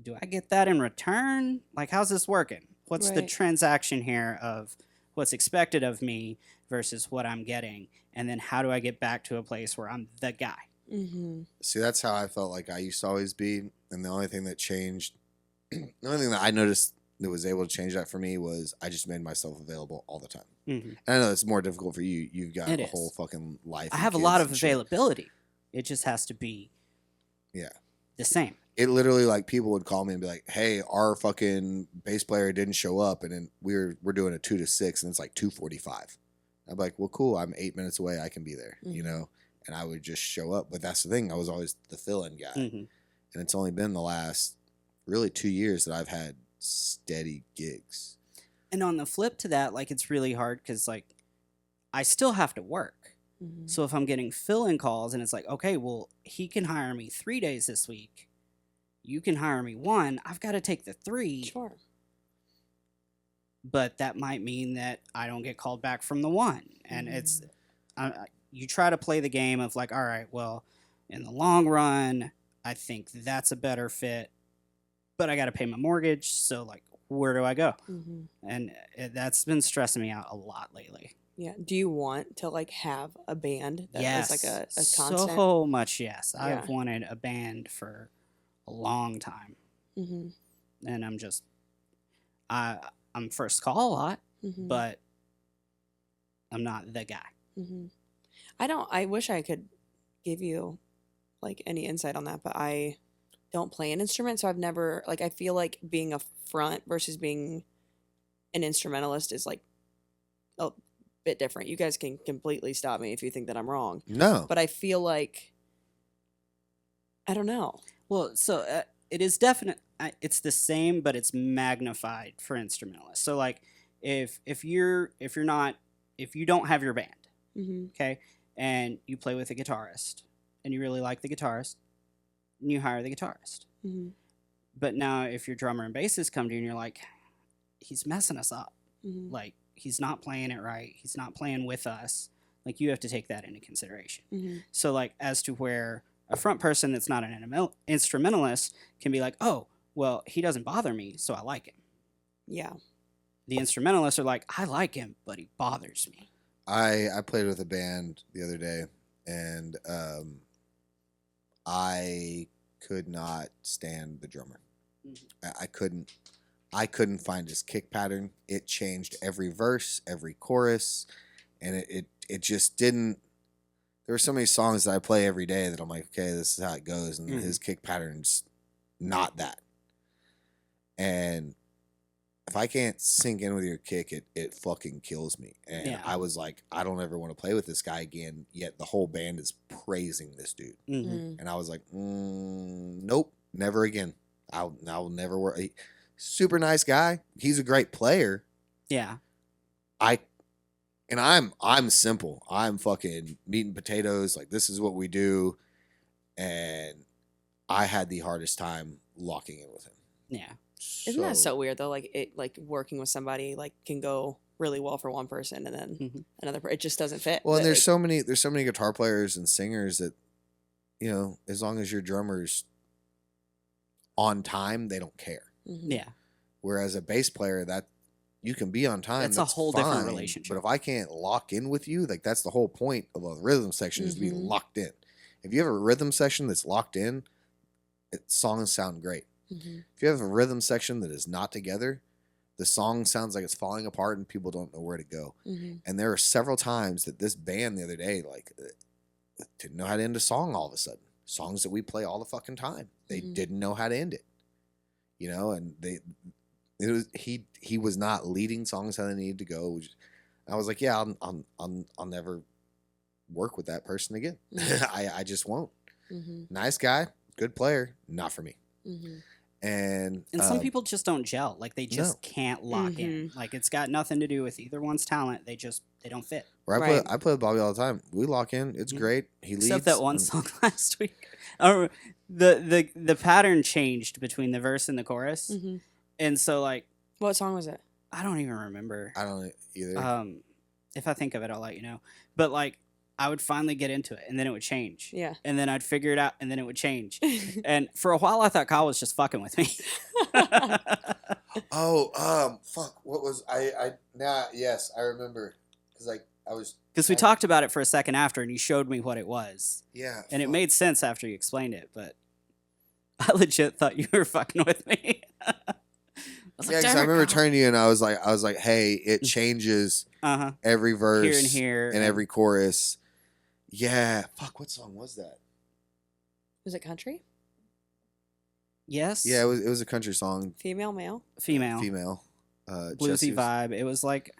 do I get that in return? Like, how's this working? What's the transaction here of what's expected of me versus what I'm getting? And then how do I get back to a place where I'm the guy? See, that's how I felt like I used to always be. And the only thing that changed, the only thing that I noticed that was able to change that for me was I just made myself available all the time. And I know it's more difficult for you. You've got a whole fucking life. I have a lot of availability. It just has to be the same. it literally like people would call me and be like, "Hey, our fucking bass player didn't show up, and then we're doing a 2 to 6, and it's like 2:45." I'm like, "Well, cool. I'm 8 minutes away. I can be there." You know, and I would just show up. But that's the thing. I was always the fill-in guy, and it's only been the last really 2 years that I've had steady gigs. And on the flip to that, like, it's really hard because, like, I still have to work. So if I'm getting fill-in calls and it's like, okay, well, he can hire me 3 days this week. You can hire me 1. I've got to take the 3. Sure. But that might mean that I don't get called back from the 1. And it's, you try to play the game of like, all right, well, in the long run, I think that's a better fit. But I got to pay my mortgage. So, like, where do I go? And that's been stressing me out a lot lately. Yeah. Do you want to like have a band that Yes. is like a constant? So much, yes. Yeah. I've wanted a band for a long time. And I'm just, I'm first call a lot, but I'm not the guy. I wish I could give you like any insight on that, but I don't play an instrument, so I've never, like, I feel like being a front versus being an instrumentalist is like a bit different. You guys can completely stop me if you think that I'm wrong. No. But I feel like, I don't know. Well, so it is definite. It's the same, but it's magnified for instrumentalists. So, like, if you don't have your band, okay, and you play with a guitarist, and you really like the guitarist, and you hire the guitarist. But now, if your drummer and bassist come to you and you're like, he's messing us up, like, he's not playing it right, he's not playing with us, like, you have to take that into consideration. So, like, as to where a front person that's not an instrumentalist can be like, oh, well, he doesn't bother me, so I like him. Yeah. The instrumentalists are like, I like him, but he bothers me. I played with a band the other day, and I could not stand the drummer. I couldn't find his kick pattern. It changed every verse, every chorus, and it just didn't. There were so many songs that I play every day that I'm like, okay, this is how it goes, and his kick pattern's not that. And if I can't sync in with your kick, it fucking kills me. And I was like, I don't ever want to play with this guy again. Yet the whole band is praising this dude, and I was like, nope, never again. I'll never work. Super nice guy. He's a great player. Yeah. I'm simple. I'm fucking meat and potatoes. Like, this is what we do. And I had the hardest time locking in with him. Yeah. Isn't that so weird though? Like, it, like, working with somebody like can go really well for one person and then another person, it just doesn't fit. Well, and there's like, so many guitar players and singers that, you know, as long as your drummer's on time, they don't care. Yeah. Whereas a bass player, that you can be on time. That's a whole different relationship. But if I can't lock in with you, like, that's the whole point of a rhythm section is to be locked in. If you have a rhythm section that's locked in, songs sound great. If you have a rhythm section that is not together, the song sounds like it's falling apart and people don't know where to go. And there are several times that this band the other day, like, didn't know how to end a song all of a sudden. Songs that we play all the fucking time. They didn't know how to end it. You know, and he was not leading songs how they needed to go. I was like, yeah, I'll never work with that person again. I just won't. Nice guy, good player, not for me. And some people just don't gel. Like, they just can't lock in. Like, it's got nothing to do with either one's talent. They don't fit. Where I play with Bobby all the time. We lock in. It's great. He leads. Except that one song last week. The pattern changed between the verse and the chorus. And so, like, what song was it? I don't even remember. I don't either. If I think of it, I'll let you know. But, like, I would finally get into it, and then it would change. Yeah. And then I'd figure it out, and then it would change. And for a while, I thought Kyle was just fucking with me. Fuck. What was yes, I remember. Because we talked about it for a second after, and you showed me what it was. Yeah. And it made sense after you explained it, but I legit thought you were fucking with me. Because I remember turning to you and I was like, hey, it changes every verse here and every chorus. Yeah. Fuck, what song was that? Was it country? Yes. Yeah, it was a country song. Female, male? Female. Female. Bluesy Jesse was- vibe. It was like,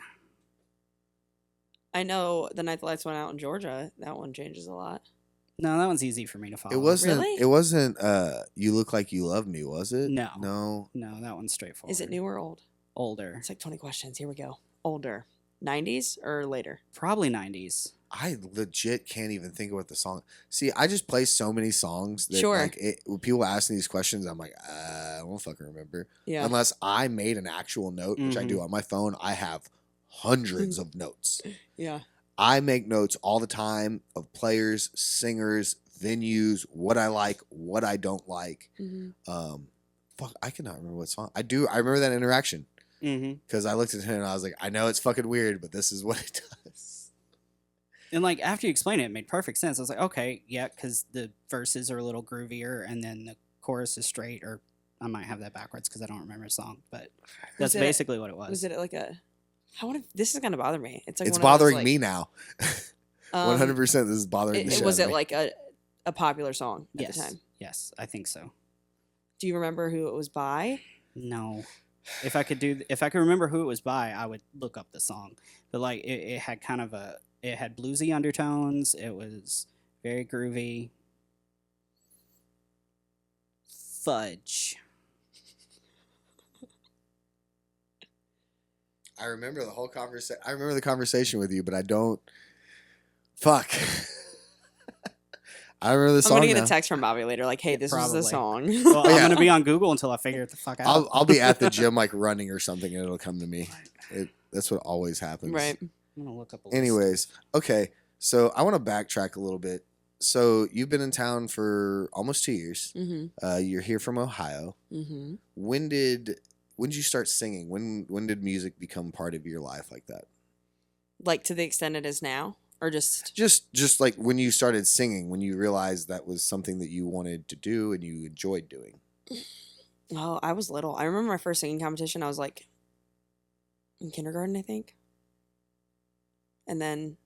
I know The Night the Lights Went Out in Georgia. That one changes a lot. no, that one's easy for me to follow. It wasn't. Really? It wasn't. You Look Like You Love Me, was it? No. No. No, that one's straightforward. Is it new or old? Older. It's like 20 questions. Here we go. Older. 90s or later? Probably 90s. I legit can't even think of what the song. See, I just play so many songs that Sure. like when people ask me these questions, I'm like, I don't fucking remember. Yeah. Unless I made an actual note, which I do on my phone. I have hundreds of notes. Yeah. I make notes all the time of players, singers, venues, what I like, what I don't like. Fuck, I cannot remember what song. I do. I remember that interaction because I looked at him and I was like, I know it's fucking weird, but this is what it does. And like after you explained it, it made perfect sense. I was like, okay, yeah, because the verses are a little groovier and then the chorus is straight, or I might have that backwards because I don't remember the song, but that's basically what it was. Was it like a? This is gonna bother me. It's like It's one of those, bothering like, me now. 100%. This is bothering the shit Was out it of me. like a popular song at Yes. the time? Yes, I think so. Do you remember who it was by? No. If I could remember who it was by, I would look up the song. But like it had kind of it had bluesy undertones. It was very groovy. Fudge. I remember the whole conversation. I remember the conversation with you, but I don't. Fuck. I remember the I'm song. gonna get now. a text from Bobby later, like, "Hey, this was the song." Well, Yeah. I'm gonna be on Google until I figure it the fuck out. I'll be at the gym like running or something, and it'll come to me. That's what always happens. Right. I'm gonna look up a list. Anyways, okay. So I want to backtrack a little bit. So you've been in town for almost 2 years. You're here from Ohio. When did you start singing? When did music become part of your life like that? Like to the extent it is now, or just Just like when you started singing, when you realized that was something that you wanted to do and you enjoyed doing. Oh, I was little. I remember my first singing competition. I was like in kindergarten, I think. And then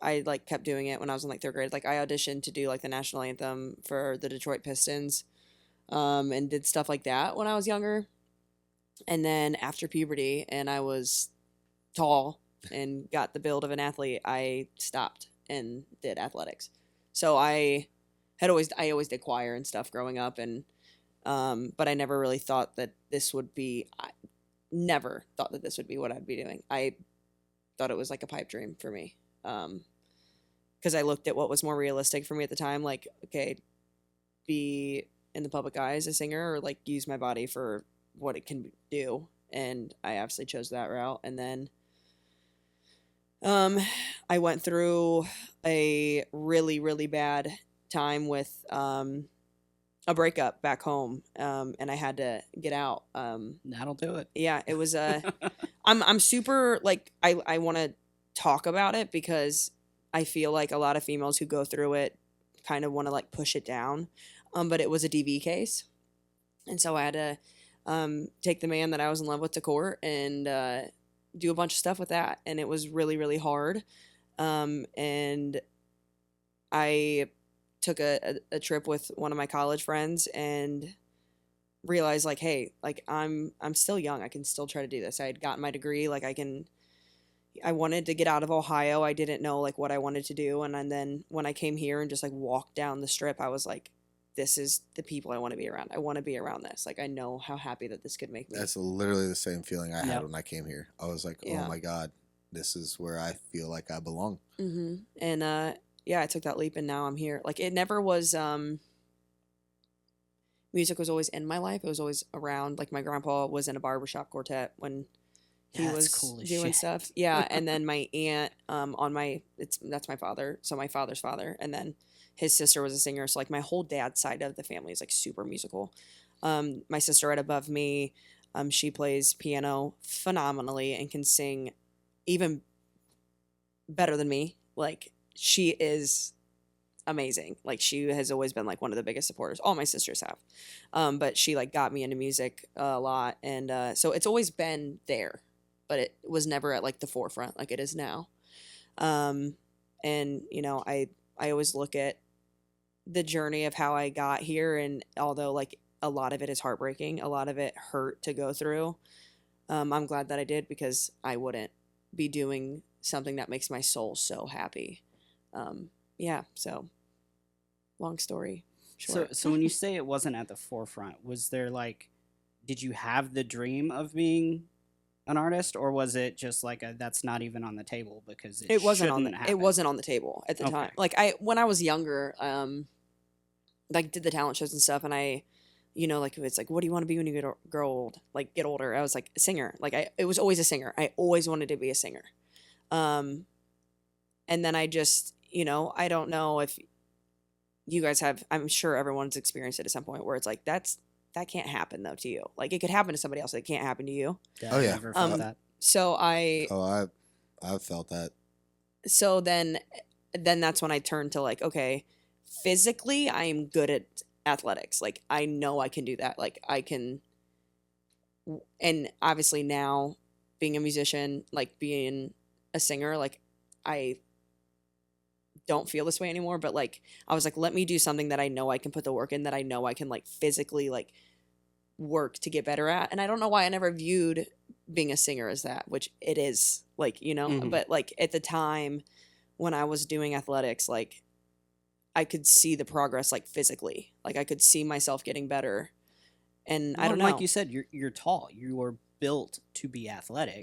I like kept doing it when I was in like third grade. Like I auditioned to do like the national anthem for the Detroit Pistons, and did stuff like that when I was younger. And then after puberty and I was tall and got the build of an athlete, I stopped and did athletics. So I always did choir and stuff growing up, and but I never really thought that this would be. I never thought that this would be what I'd be doing. I thought it was like a pipe dream for me, because I looked at what was more realistic for me at the time. Like, okay, be in the public eye as a singer, or like use my body for what it can do. And I obviously chose that route. And then I went through a really, really bad time with a breakup back home, and I had to get out. That'll do it. Yeah, it was I'm super like I want to talk about it because I feel like a lot of females who go through it kind of want to like push it down. But it was a DV case, and so I had to take the man that I was in love with to court and do a bunch of stuff with that, and it was really, really hard. And I took a trip with one of my college friends and realized like, hey, like I'm still young. I can still try to do this. I had gotten my degree. Like I wanted to get out of Ohio. I didn't know like what I wanted to do. And then when I came here and just like walked down the strip, I was like, this is the people I want to be around. I want to be around this. Like, I know how happy that this could make me. That's literally the same feeling I had Yep. when I came here. I was like, Yeah. oh my God, this is where I feel like I belong. Mm-hmm. And yeah, I took that leap and now I'm here. Like, it never was, music was always in my life. It was always around. Like, my grandpa was in a barbershop quartet when he That's was cool as doing shit. stuff. Yeah. And then my aunt, that's my father. So my father's father. And then his sister was a singer. So like my whole dad's side of the family is like super musical. My sister right above me, she plays piano phenomenally and can sing even better than me. Like, she is amazing. Like, she has always been like one of the biggest supporters. All my sisters have. But she like got me into music a lot. And so it's always been there, but it was never at like the forefront like it is now. And you know, I always look at the journey of how I got here, and although like a lot of it is heartbreaking. A lot of it hurt to go through. I'm glad that I did, because I wouldn't be doing something that makes my soul so happy. Yeah, so long story short. So when you say it wasn't at the forefront, was there like, did you have the dream of being an artist, or was it just like that's not even on the table because it wasn't on shouldn't happen? it wasn't on the table at the Okay. time. Like when I was younger, like did the talent shows and stuff, and I, like it's like, what do you want to be when you get older? I was like a singer. Like it was always a singer. I always wanted to be a singer. And then I just, I don't know if you guys have, I'm sure everyone's experienced it at some point where it's like, that can't happen though to you. Like it could happen to somebody else. It can't happen to you. Oh, yeah. Never felt that. So I've felt that. So then that's when I turned to like, okay, physically I am good at athletics. Like I know I can do that. Like I can, and obviously now being a musician, like being a singer, like I don't feel this way anymore, but like I was like, let me do something that I know I can put the work in, that I know I can like physically like work to get better at. And I don't know why I never viewed being a singer as that, which it is, like, but like at the time when I was doing athletics, like I could see the progress, like physically, like I could see myself getting better. And I don't know, like you said, you're tall, you are built to be athletic,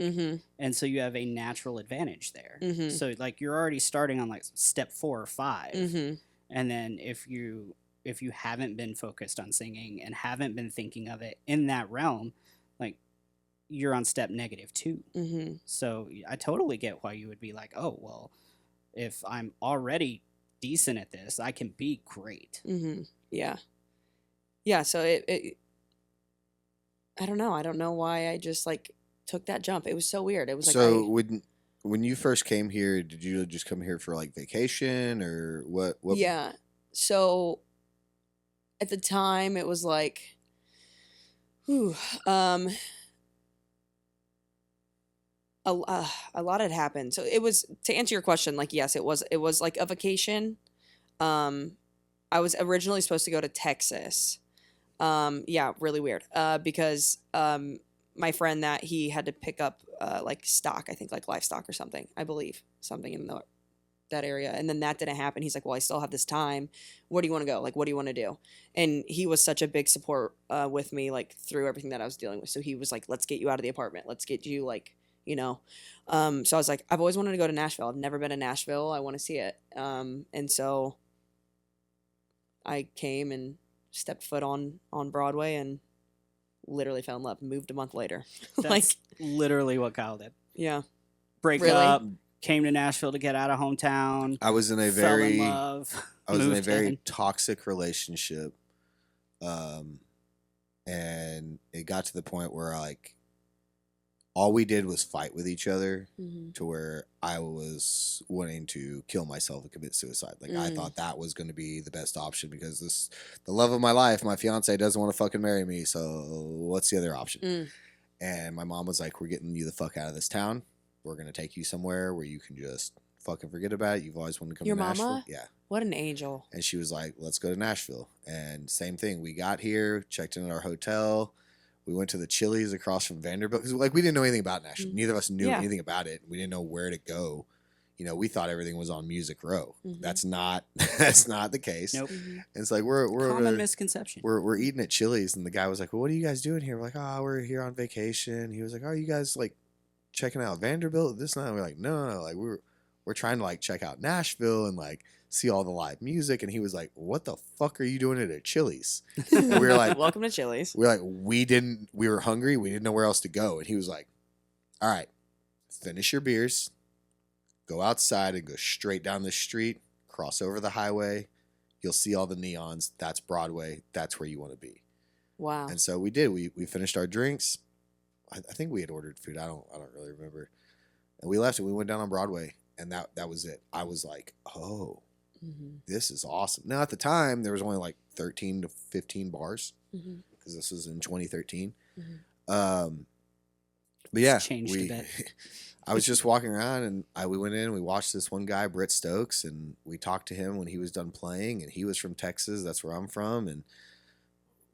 and so you have a natural advantage there. So like you're already starting on like step 4 or 5, and then if you haven't been focused on singing and haven't been thinking of it in that realm, like you're on step -2. So I totally get why you would be like, oh well, if I'm already decent at this, I can be great. Yeah, so it I don't know why I just like took that jump. It was so weird. It was like, so when you first came here, did you just come here for like vacation or what? Yeah. So at the time it was like, a lot had happened. So it was, to answer your question, like, yes, it was like a vacation. I was originally supposed to go to Texas. Yeah, really weird. Because my friend, that he had to pick up like stock, I think like livestock or something, I believe, something in that area. And then that didn't happen. He's like, well, I still have this time. Where do you want to go? Like, what do you want to do? And he was such a big support with me, like through everything that I was dealing with. So he was like, let's get you out of the apartment. Let's get you like, so I was like, I've always wanted to go to Nashville. I've never been to Nashville. I want to see it. And so I came and stepped foot on Broadway and literally fell in love. Moved a month later. That's like literally what Kyle did. Yeah. Break Really? up, came to Nashville to get out of hometown. I was in a fell very in love. I was in a moved very in. toxic relationship, and it got to the point where like all we did was fight with each other, to where I was wanting to kill myself and commit suicide. Like I thought that was going to be the best option, because the love of my life, my fiance, doesn't want to fucking marry me. So what's the other option? And my mom was like, we're getting you the fuck out of this town. We're going to take you somewhere where you can just fucking forget about it. You've always wanted to come Your to Nashville. mama? Yeah. What an angel. And she was like, let's go to Nashville. And same thing. We got here, checked in at our hotel. We went to the Chili's across from Vanderbilt. Because like, we didn't know anything about Nashville. Neither of us knew anything about it. We didn't know where to go. We thought everything was on Music Row. That's not the case. Nope. And it's like we're Common misconception. We're eating at Chili's, and the guy was like, well, what are you guys doing here? We're like, oh, we're here on vacation. He was like, oh, you guys like checking out Vanderbilt this night? We're like, no. Like we're trying to like check out Nashville and like see all the live music. And he was like, what the fuck are you doing at a Chili's? And we were like, welcome to Chili's. we were hungry. We didn't know where else to go. And he was like, all right, finish your beers, go outside and go straight down the street, cross over the highway. You'll see all the neons. That's Broadway. That's where you want to be. Wow. And so we did. We finished our drinks. I think we had ordered food. I don't really remember. And we left and we went down on Broadway, and that was it. I was like, oh, this is awesome. Now at the time there was only like 13 to 15 bars, because this was in 2013. But yeah, It's changed a bit. I was just walking around, and we went in and we watched this one guy, Britt Stokes, and we talked to him when he was done playing, and he was from Texas. That's where I'm from. And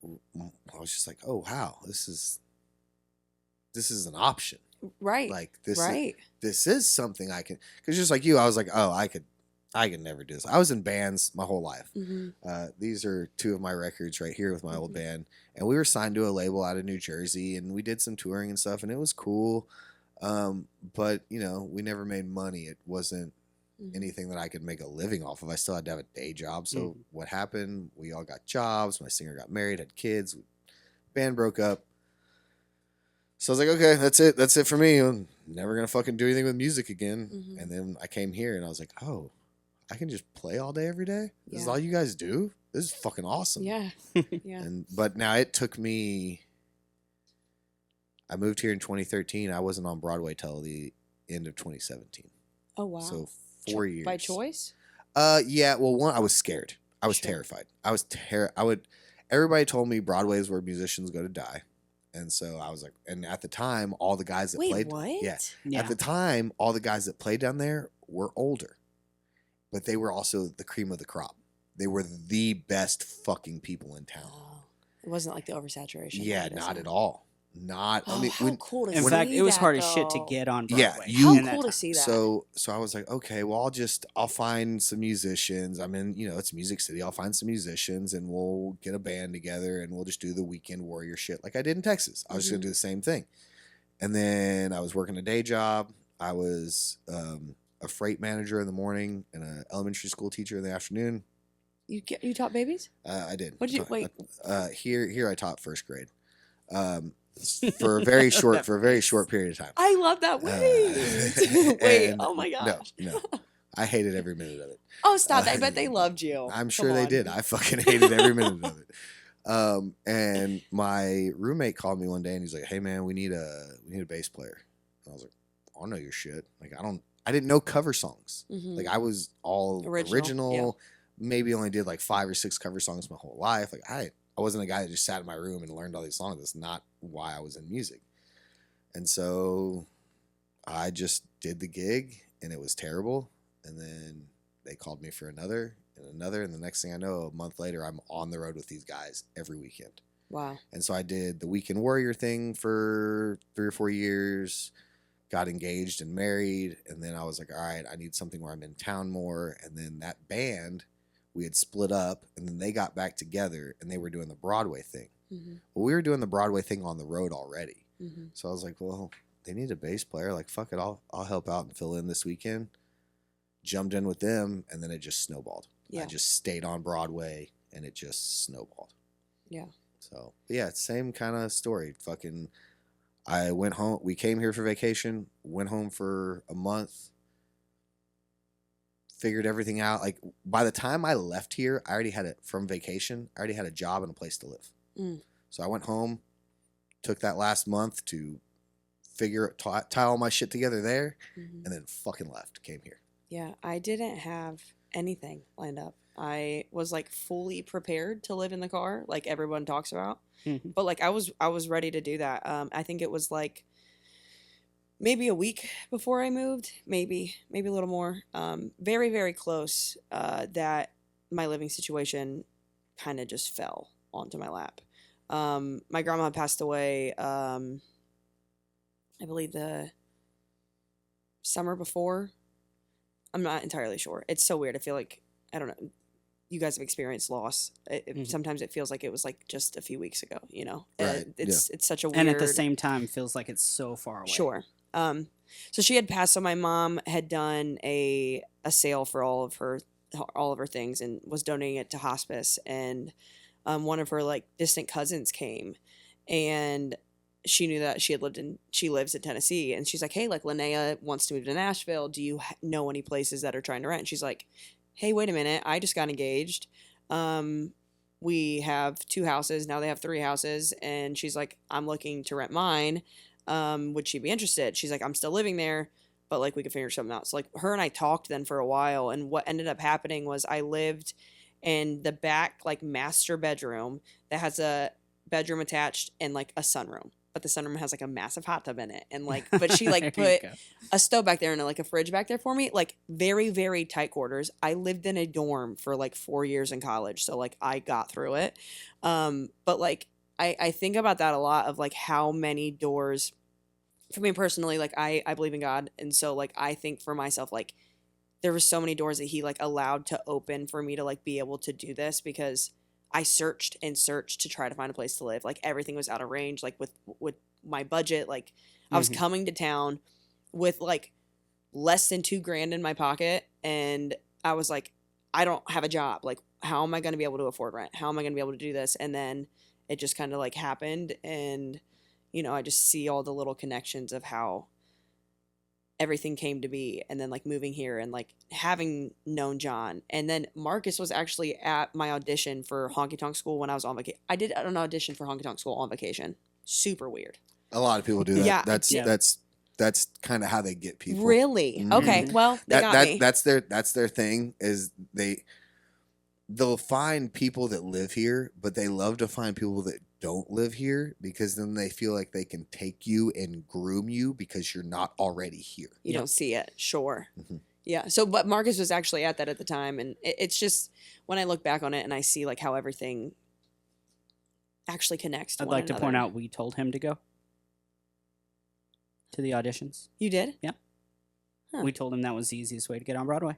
I was just like, oh wow, this is an option. Right. Like this Right. this is something I can, because just like you, I was like, oh, I could never do this. I was in bands my whole life. These are two of my records right here with my old band, and we were signed to a label out of New Jersey, and we did some touring and stuff, and it was cool. But you know, we never made money. It wasn't anything that I could make a living off of. I still had to have a day job. So what happened? We all got jobs. My singer got married, had kids. Band broke up. So I was like, okay, that's it. That's it for me. I'm never going to fucking do anything with music again. And then I came here and I was like, oh, I can just play all day, every day? This is all you guys do? This is fucking awesome. Yeah. Yeah. But now it took me, I moved here in 2013. I wasn't on Broadway till the end of 2017. Oh, wow. So 4 years. By choice? Yeah. Well, one, I was scared. I was terrified. Everybody told me Broadway is where musicians go to die. And so I was like, and at the time, all the guys that played. What? Yeah. At the time, all the guys that played down there were older, but they were also the cream of the crop. They were the best fucking people in town. Oh, it wasn't like the oversaturation. Yeah, not at all. Not. I mean, how cool to see In fact, it was hard as that, shit to though. get on Broadway. Yeah, How in that cool to time. see that. So I was like, okay, well, I'll find some musicians. I'm in, it's Music City. I'll find some musicians and we'll get a band together and we'll just do the weekend warrior shit like I did in Texas. I was just gonna do the same thing. And then I was working a day job. I was a freight manager in the morning and an elementary school teacher in the afternoon. You taught babies? I did. What did you wait? Here I taught first grade. For a very short period of time. I love that. Wait, oh my gosh. No. I hated every minute of it. Oh, stop. I bet they loved you. I'm sure they did. I fucking hated every minute of it. And my roommate called me one day and he's like, hey man, we need a bass player. And I was like, I don't know your shit. Like I didn't know cover songs. Like I was all original. Yeah. Maybe only did like 5 or 6 cover songs my whole life. Like I wasn't a guy that just sat in my room and learned all these songs. That's not why I was in music. And so I just did the gig and it was terrible. And then they called me for another. And the next thing I know, a month later, I'm on the road with these guys every weekend. Wow. And so I did the weekend warrior thing for 3 or 4 years, got engaged and married. And then I was like, all right, I need something where I'm in town more. And then that band, we had split up and then they got back together and they were doing the Broadway thing. Well, we were doing the Broadway thing on the road already. So I was like, well, they need a bass player. Like, fuck it. I'll help out and fill in this weekend. Jumped in with them and then it just snowballed. Yeah. I just stayed on Broadway and it just snowballed. Yeah. So yeah, same kind of story. Fucking, I went home. We came here for vacation, went home for a month, figured everything out. Like by the time I left here, I already had it from vacation. I already had a job and a place to live. So I went home, took that last month to tie all my shit together there, and then fucking left, came here. Yeah, I didn't have anything lined up. I was like fully prepared to live in the car, like everyone talks about. But like I was ready to do that. I think it was like maybe a week before I moved, maybe a little more. Very, very close. That my living situation kind of just fell onto my lap. My grandma passed away. I believe the summer before. I'm not entirely sure. It's so weird. I feel like, I don't know. You guys have experienced loss. Sometimes it feels like it was like just a few weeks ago, Right. It's such a weird. And at the same time, feels like it's so far away. Sure. So she had passed. So my mom had done a sale for all of her things and was donating it to hospice. And one of her like distant cousins came, and she knew that she lives in Tennessee, and she's like, hey, like Lynea wants to move to Nashville. Do you know any places that are trying to rent? And she's like, hey, wait a minute. I just got engaged. We have 2 houses. Now they have 3 houses. And she's like, I'm looking to rent mine. Would she be interested? She's like, I'm still living there, but like we could figure something out. So like her and I talked then for a while. And what ended up happening was I lived in the back, like master bedroom that has a bedroom attached and like a sunroom. but the sunroom has like a massive hot tub in it, and like, but she like There you put go. a stove back there and like a fridge back there for me, like very, very tight quarters. I lived in a dorm for like 4 years in college, so like I got through it. But like I think about that a lot, of like how many doors, for me personally, like I believe in God, and so like I think for myself, like there were so many doors that he like allowed to open for me to like be able to do this, because I searched and searched to try to find a place to live. Like everything was out of range, like with my budget. Like I was Mhm. coming to town with like less than $2,000 in my pocket, and I was like, I don't have a job. Like, how am I going to be able to afford rent? How am I going to be able to do this? And then it just kind of like happened, and I just see all the little connections of how everything came to be, and then like moving here and like having known John, and then Marcus was actually at my audition for Honky Tonk School when I was on vacation. I did an audition for Honky Tonk School on vacation. Super weird. A lot of people do that. Yeah, That's kind of how they get people. Really? Mhm. Okay. Well, they got me. That's their thing, is they'll find people that live here, but they love to find people that don't live here, because then they feel like they can take you and groom you because you're not already here. You don't see it. Sure. Mhm. Yeah. So, but Marcus was actually at that at the time, and it's just when I look back on it and I see like how everything actually connects to I'd one like to another. point out we told him to go to the auditions. You did? Huh. We told him that was the easiest way to get on Broadway.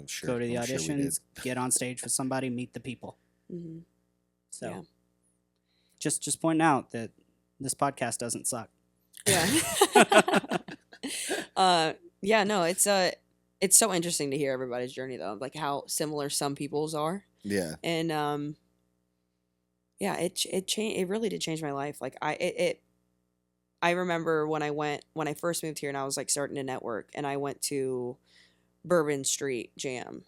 Sure. Go to the I'm sure we did. auditions, get on stage with somebody, meet the people. Mm-hmm. So, Yeah. just pointing out that this podcast doesn't suck. Yeah. Yeah. No, it's so interesting to hear everybody's journey though, like how similar some people's are, Yeah. and yeah, it really did change my life. Like I remember when I first moved here and I was like starting to network, and I went to Bourbon Street Jam,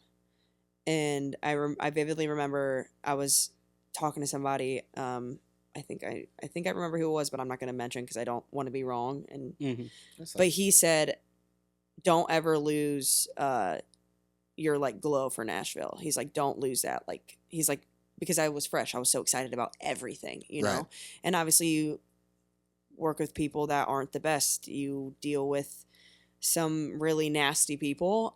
and I vividly remember I was talking to somebody. I think I remember who it was, but I'm not going to mention because I don't want to be wrong. And Mm-hmm. but he said, "Don't ever lose your like glow for Nashville." He's like, "Don't lose that." Like he's like, because I was fresh, I was so excited about everything, Right. And obviously you work with people that aren't the best. You deal with some really nasty people.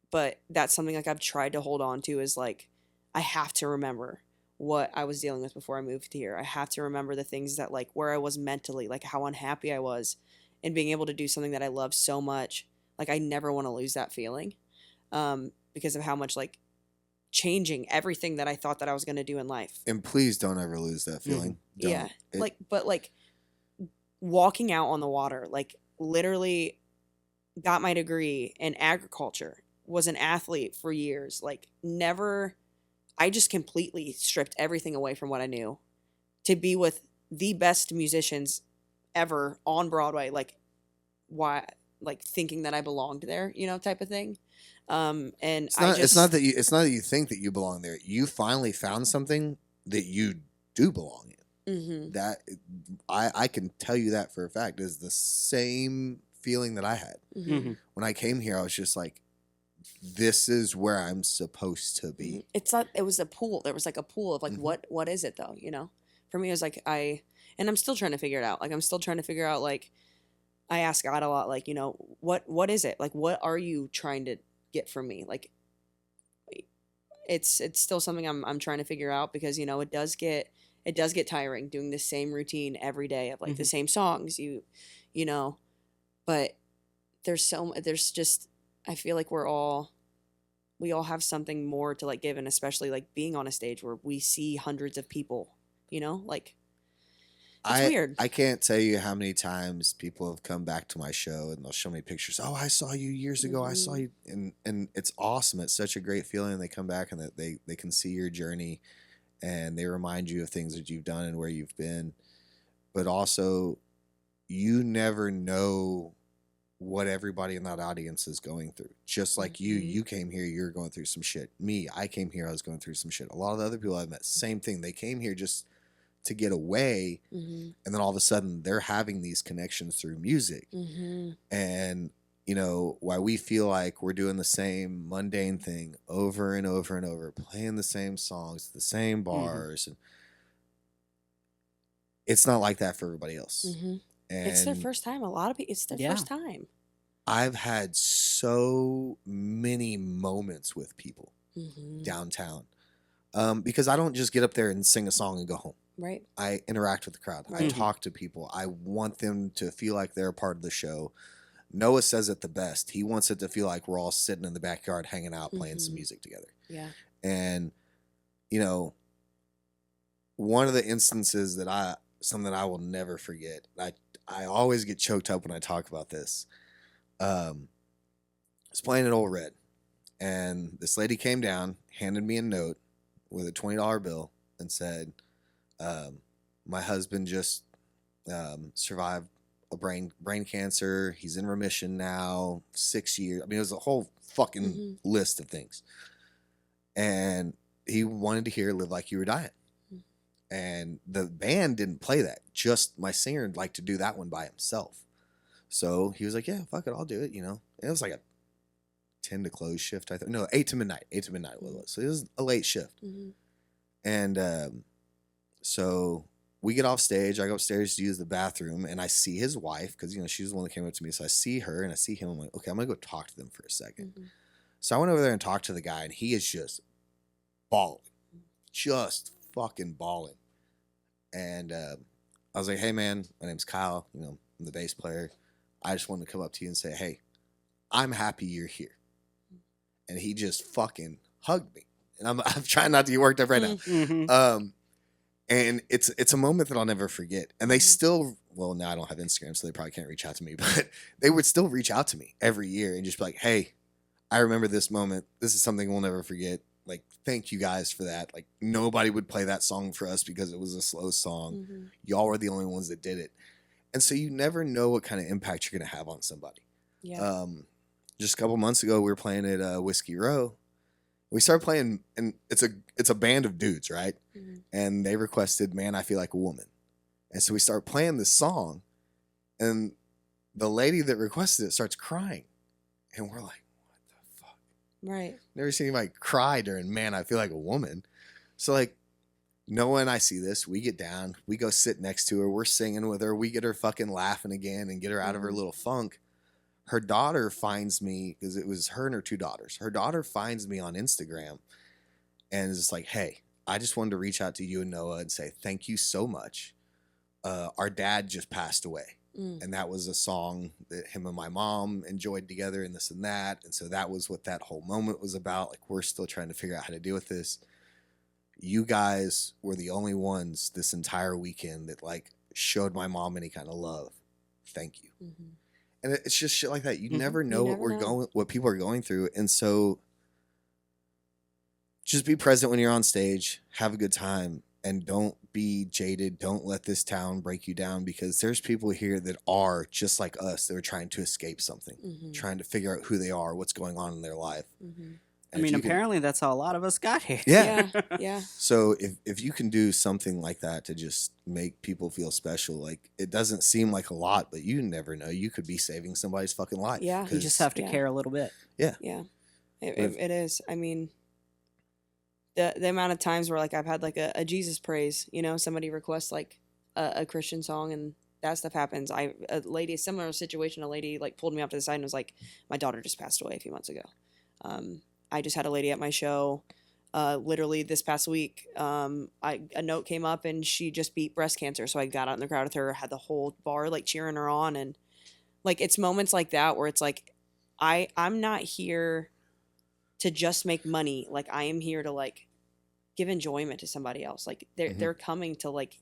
But that's something like I've tried to hold on to, is like I have to remember what I was dealing with before I moved here. I have to remember the things that like where I was mentally, like how unhappy I was, and being able to do something that I love so much. Like I never want to lose that feeling, because of how much like changing everything that I thought that I was going to do in life. And please don't ever lose that feeling. Don't. Yeah. But walking out on the water, like literally got my degree in agriculture, was an athlete for years, like never, I just completely stripped everything away from what I knew to be with the best musicians ever on Broadway. Like why, like thinking that I belonged there, type of thing. And it's not that you think that you belong there. You finally found something that you do belong in. Mm-hmm. That I can tell you that for a fact is the same feeling that I had Mm-hmm. when I came here. I was just like, this is where I'm supposed to be. It's not, it was a pool. There was like a pool of like, Mhm. what is it though? For me, it was like, and I'm still trying to figure it out. Like, I'm still trying to figure out, like, I ask God a lot, like, what is it? Like, what are you trying to get from me? Like, it's still something I'm trying to figure out, because, it does get tiring doing the same routine every day of like the same songs, but there's just, I feel like we all have something more to like give, and especially like being on a stage where we see hundreds of people, like it's weird. I can't tell you how many times people have come back to my show and they'll show me pictures. Oh, I saw you years ago. I saw you. And it's awesome. It's such a great feeling. They come back and that they can see your journey, and they remind you of things that you've done and where you've been. But also, you never know what everybody in that audience is going through. Just like you came here, you're going through some shit. Me, I came here, I was going through some shit. A lot of the other people I've met, same thing. They came here just to get away, and then all of a sudden they're having these connections through music. And why we feel like we're doing the same mundane thing over and over and over, playing the same songs, the same bars, and it's not like that for everybody else. Mm-hmm. And It's their first time. A lot of people, it's their first time. I've had so many moments with people Mm-hmm. downtown because I don't just get up there and sing a song and go home. Right. I interact with the crowd. I Right. talk to people. I want them to feel like they're a part of the show. Noah says it the best. He wants it to feel like we're all sitting in the backyard hanging out, playing some music together. Yeah. And, you know, one of the instances that something I will never forget, I always get choked up when I talk about this. I was playing at Old Red, and this lady came down, handed me a note with a $20 bill, and said, my husband just survived a brain cancer. He's in remission now, 6 years. I mean, it was a whole fucking list of things. And he wanted to hear Live Like You Were Dying. And the band didn't play that. Just my singer liked to do that one by himself. So he was like, yeah, fuck it, I'll do it, you know. And it was like a 10 to close shift, I think. No, 8 to midnight. 8 to midnight it was. So it was a late shift. And so we get off stage. I go upstairs to use the bathroom, and I see his wife because, you know, she was the one that came up to me. So I see her, and I see him. I'm like, okay, I'm going to go talk to them for a second. So I went over there and talked to the guy, and he is just bawling. Just fucking bawling. And I was like, hey, man, my name's Kyle. You know, I'm the bass player. I just wanted to come up to you and say, hey, I'm happy you're here. And he just fucking hugged me. And I'm trying not to get worked up right now. And it's a moment that I'll never forget. And they still, well, now I don't have Instagram, so they probably can't reach out to me, but they would still reach out to me every year and just be like, hey, I remember this moment. This is something we'll never forget. Like, thank you guys for that. Like, nobody would play that song for us because it was a slow song. Y'all were the only ones that did it. And so you never know what kind of impact you're going to have on somebody. Yeah. Just a couple months ago, we were playing at Whiskey Row. We started playing, and it's a band of dudes, right? And they requested "Man, I Feel Like a Woman," and so we start playing this song, and the lady that requested it starts crying, and we're like, "What the fuck?" Right. Never seen anybody cry during "Man, I Feel Like a Woman." So like, Noah and I see this. We get down, we go sit next to her. We're singing with her. We get her fucking laughing again and get her out of her little funk. Her daughter finds me, because it was her and her 2 daughters. Her daughter finds me on Instagram and is just like, hey, I just wanted to reach out to you and Noah and say thank you so much. Our dad just passed away. And that was a song that him and my mom enjoyed together and this and that. And so that was what that whole moment was about. Like, we're still trying to figure out how to deal with this. You guys were the only ones this entire weekend that like showed my mom any kind of love. Thank you. And it's just shit like that. You never know what people are going through. And so just be present when you're on stage, have a good time, and don't be jaded. Don't let this town break you down, because there's people here that are just like us. They're trying to escape something, trying to figure out who they are, what's going on in their life. I mean, apparently that's how a lot of us got here. Yeah. Yeah. So if you can do something like that to just make people feel special, like, it doesn't seem like a lot, but you never know. You could be saving somebody's fucking life. Yeah. You just have to care a little bit. Yeah. It is. I mean, the amount of times where like I've had like a Jesus praise, you know, somebody requests like a Christian song and that stuff happens. A similar situation, a lady like pulled me up to the side and was like, my daughter just passed away a few months ago. I just had a lady at my show, literally this past week. A note came up and she just beat breast cancer. So I got out in the crowd with her, had the whole bar like cheering her on. And like, it's moments like that where it's like, I'm not here to just make money. Like, I am here to like give enjoyment to somebody else. Like they're coming to like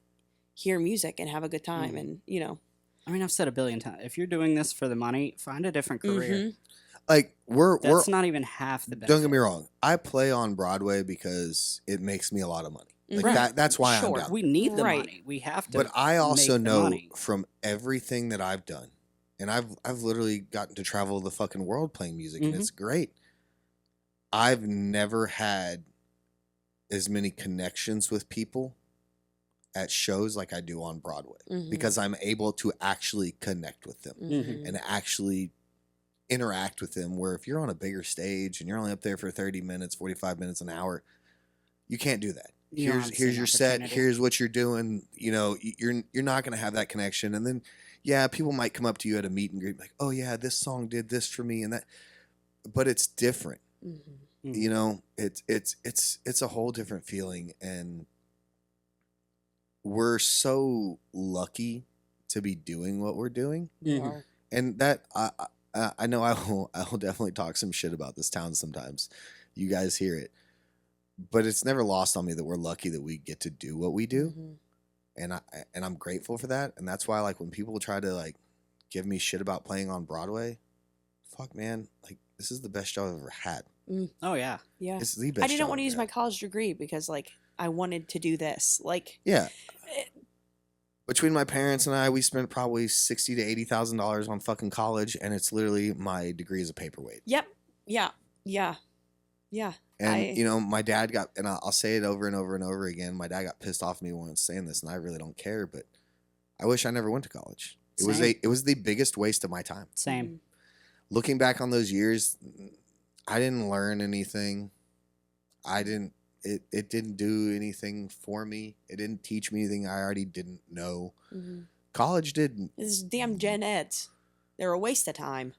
hear music and have a good time. And, you know, I mean, I've said a billion times, if you're doing this for the money, find a different career. Like, that's not even half the benefit. Don't get me wrong. I play on Broadway because it makes me a lot of money. Like that's why I'm down. We need the money. We have to. But I also know from everything that I've done, and I've literally gotten to travel the fucking world playing music, and it's great. I've never had as many connections with people at shows like I do on Broadway, because I'm able to actually connect with them and actually interact with them, where if you're on a bigger stage and you're only up there for 30 minutes, 45 minutes, an hour, you can't do that. here's your set, here's what you're doing. You know, you're not going to have that connection. And then, yeah, people might come up to you at a meet and greet, like, oh yeah, this song did this for me and that, but it's different. Mm-hmm. You know, it's a whole different feeling, and we're so lucky to be doing what we're doing. Mhm. And that I know I will definitely talk some shit about this town sometimes. You guys hear it. But it's never lost on me that we're lucky that we get to do what we do. Mm-hmm. And I'm grateful for that. And that's why, like, when people try to, like, give me shit about playing on Broadway, fuck, man, like, this is the best job I've ever had. Oh yeah. Yeah. It's the best I didn't job want to I've use ever my had. college degree because like I wanted to do this. Like Yeah. Between my parents and I, we spent probably $60,000 to $80,000 on fucking college, and it's literally my degree as a paperweight. Yep. Yeah. Yeah. Yeah. And, you know, my dad got, and I'll say it over and over and over again, my dad got pissed off at me once saying this, and I really don't care, but I wish I never went to college. It was the biggest waste of my time. Same. Looking back on those years, I didn't learn anything. It didn't do anything for me. It didn't teach me anything I already didn't know. Mm-hmm. College didn't. This damn gen eds. They're a waste of time.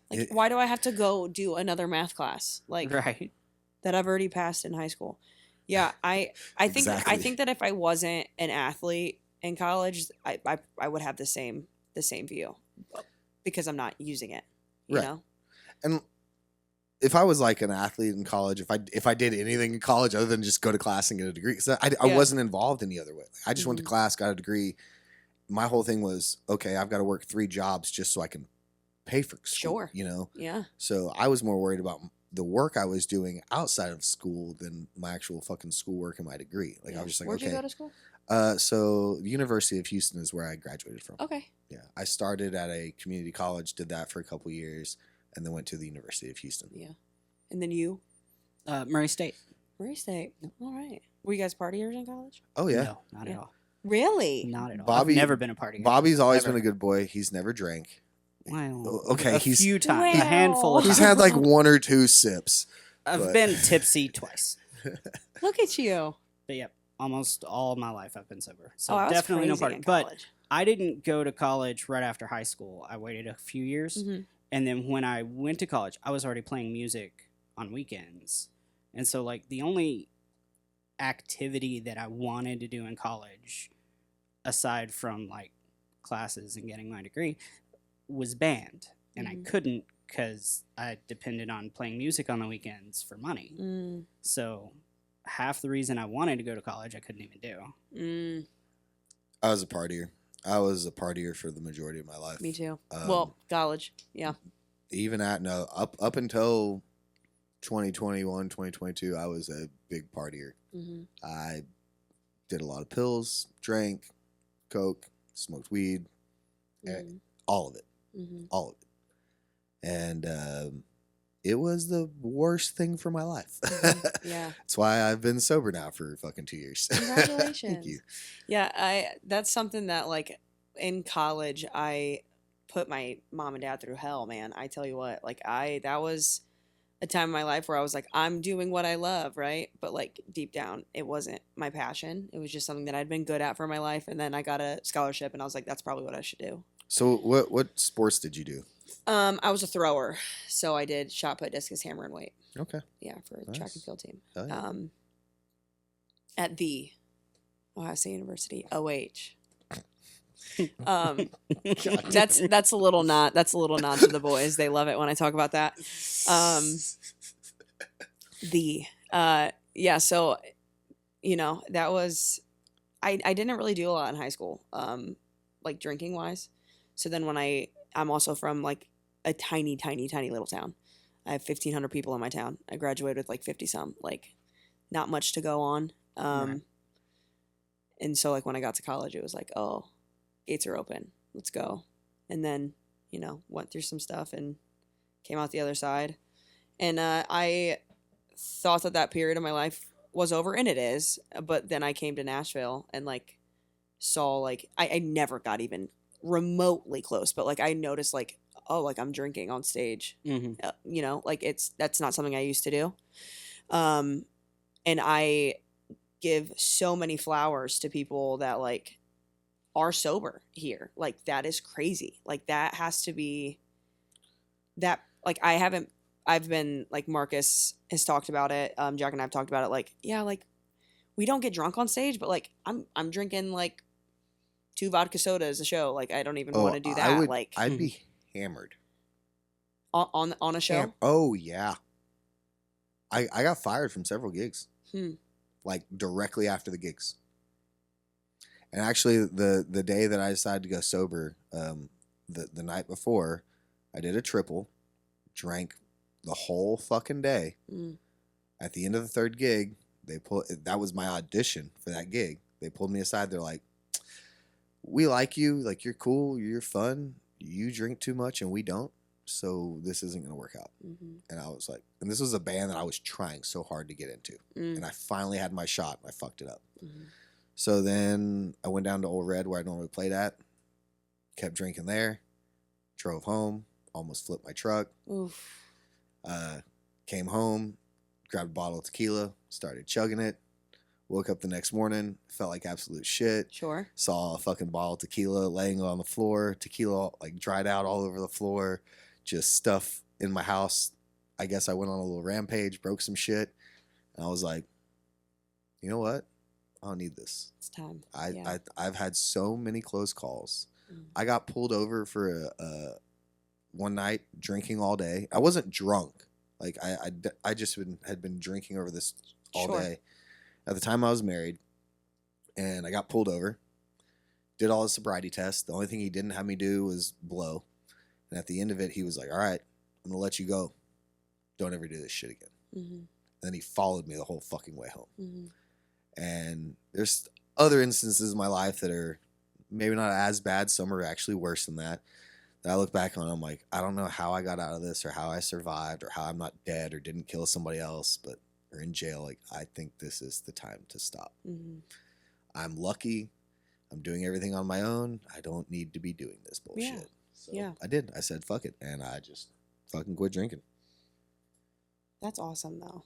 Like, why do I have to go do another math class? Like Right. that I've already passed in high school. Yeah, I think Exactly. I think that if I wasn't an athlete in college, I would have the same view because I'm not using it. You Right. know. And if I was like an athlete in college, if I did anything in college other than just go to class and get a degree, because I wasn't involved any other way. I just went to class, got a degree. My whole thing was, okay, I've got to work 3 jobs just so I can pay for school. Sure. You know. Yeah. So I was more worried about the work I was doing outside of school than my actual fucking schoolwork and my degree. Like I was just like, Where'd okay. you go to school? So the University of Houston is where I graduated from. Okay. Yeah, I started at a community college, did that for a couple years, and then went to the University of Houston. Yeah. And then you? Murray State. Murray State. All right. Were you guys partiers in college? Oh yeah, No, not at all. Really? Not at all. Bobby- I've never been a party guy. Bobby's always Ever. been a good boy. He's never drank. Well, Okay, a he's- few times, Well. a handful of He's times. had like 1 or 2 sips. I've but- been tipsy twice. Look at you. But yep, almost all of my life I've been sober. So Oh, I was definitely no crazy party. in But college. I didn't go to college right after high school. I waited a few years. Mhm. And then when I went to college, I was already playing music on weekends. And so, like, the only activity that I wanted to do in college, aside from, like, classes and getting my degree, was band. And Mhm. I couldn't because I depended on playing music on the weekends for money. Mm, So half the reason I wanted to go to college, I couldn't even do. mm, I was a partier. I was a partier for the majority of my life. me too. Um, Well, college. Yeah. Even up until 2021, 2022, I was a big partier. Mm-hmm. I did a lot of pills, drank, coke, smoked weed, Mm-hmm. all of it. Mm-hmm. All of it. And it was the worst thing for my life. Yeah. That's why I've been sober now for fucking 2 years. Congratulations. Thank you. Yeah, that's something that like in college I put my mom and dad through hell, man. I tell you what, like that was a time in my life where I was like, I'm doing what I love, right? But like deep down, it wasn't my passion. It was just something that I'd been good at for my life, and then I got a scholarship, and I was like, that's probably what I should do. So what sports did you do? I was a thrower, so I did shot put, discus, hammer, and weight. Okay. Yeah, for the track and Nice. field team. Hell yeah. At the Ohio State University, OH. That's a little nod to the boys. They love it when I talk about that. Yeah, so you know, that was I didn't really do a lot in high school, like drinking wise. So then when I'm also from like a tiny little town. I have 1,500 people in my town. I graduated with like 50 some, like not much to go on. Right. And so like when I got to college, it was like, oh, gates are open. Let's go. And then, you know, went through some stuff and came out the other side. And I thought that period of my life was over, and it is. But then I came to Nashville and like saw like I never got even remotely close, but like I noticed like, oh, like I'm drinking on stage. Mm-hmm. You know, like that's not something I used to do. And I give so many flowers to people that like are sober here. Like that is crazy. Like that has to be that like I've been like Marcus has talked about it. Jack and I've talked about it. Like, yeah, like we don't get drunk on stage, but like I'm drinking like 2 vodka sodas a show. Like I don't even want to do that. Like I'd be hammered. on a show. Oh yeah. I got fired from several gigs. Like directly after the gigs. And actually the day that I decided to go sober, the night before, I did a triple, drank the whole fucking day. At the end of the 3rd gig, that was my audition for that gig. They pulled me aside. They're like, "We like you. Like you're cool. You're fun. You drink too much and we don't. So this isn't going to work out." And I was like, and this was a band that I was trying so hard to get into. And I finally had my shot and I fucked it up. So then I went down to Old Red where I normally played at, kept drinking there, drove home, almost flipped my truck. Came home, grabbed a bottle of tequila, started chugging it. Woke up the next morning, felt like absolute shit. Sure. Saw a fucking bottle of tequila laying on the floor. Tequila like dried out all over the floor. Just stuff in my house. I guess I went on a little rampage, broke some shit. And I was like, you know what? I don't need this. It's time. I've had so many close calls. I got pulled over for one night drinking all day. I wasn't drunk. Like I just had been drinking over this all day. At the time I was married, and I got pulled over. Did all the sobriety tests. The only thing he didn't have me do was blow. And at the end of it, he was like, "All right, I'm gonna let you go. Don't ever do this shit again." And then he followed me the whole fucking way home. And there's other instances in my life that are maybe not as bad. Some are actually worse than that. That I look back on, I'm like, I don't know how I got out of this or how I survived or how I'm not dead or didn't kill somebody else, but or in jail. Like, I think this is the time to stop. I'm lucky. I'm doing everything on my own. I don't need to be doing this bullshit. So I did. I said, fuck it. And I just fucking quit drinking. That's awesome, though.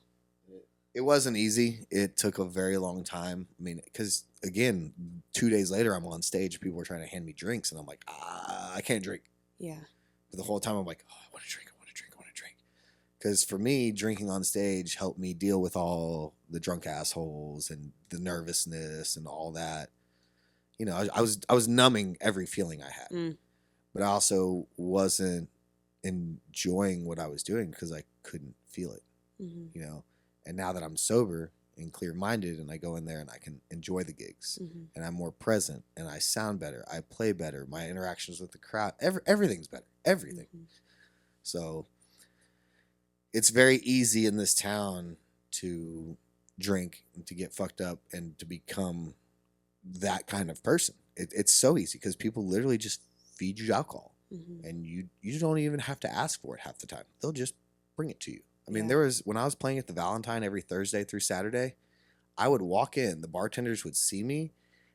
It wasn't easy. It took a very long time. I mean, because, again, 2 days later, I'm on stage. People were trying to hand me drinks. And I'm like, I can't drink. Yeah. But the whole time, I'm like, oh, I want to drink. I want to drink. I want to drink. Because for me, drinking on stage helped me deal with all the drunk assholes and the nervousness and all that. You know, I was numbing every feeling I had. But I also wasn't enjoying what I was doing because I couldn't feel it. You know? And now that I'm sober and clear-minded and I go in there and I can enjoy the gigs and I'm more present and I sound better, I play better, my interactions with the crowd, everything's better, everything. So it's very easy in this town to drink and to get fucked up and to become that kind of person. It's so easy because people literally just feed you alcohol and you don't even have to ask for it half the time. They'll just bring it to you. I mean, there was, when I was playing at the Valentine every Thursday through Saturday, I would walk in, the bartenders would see me,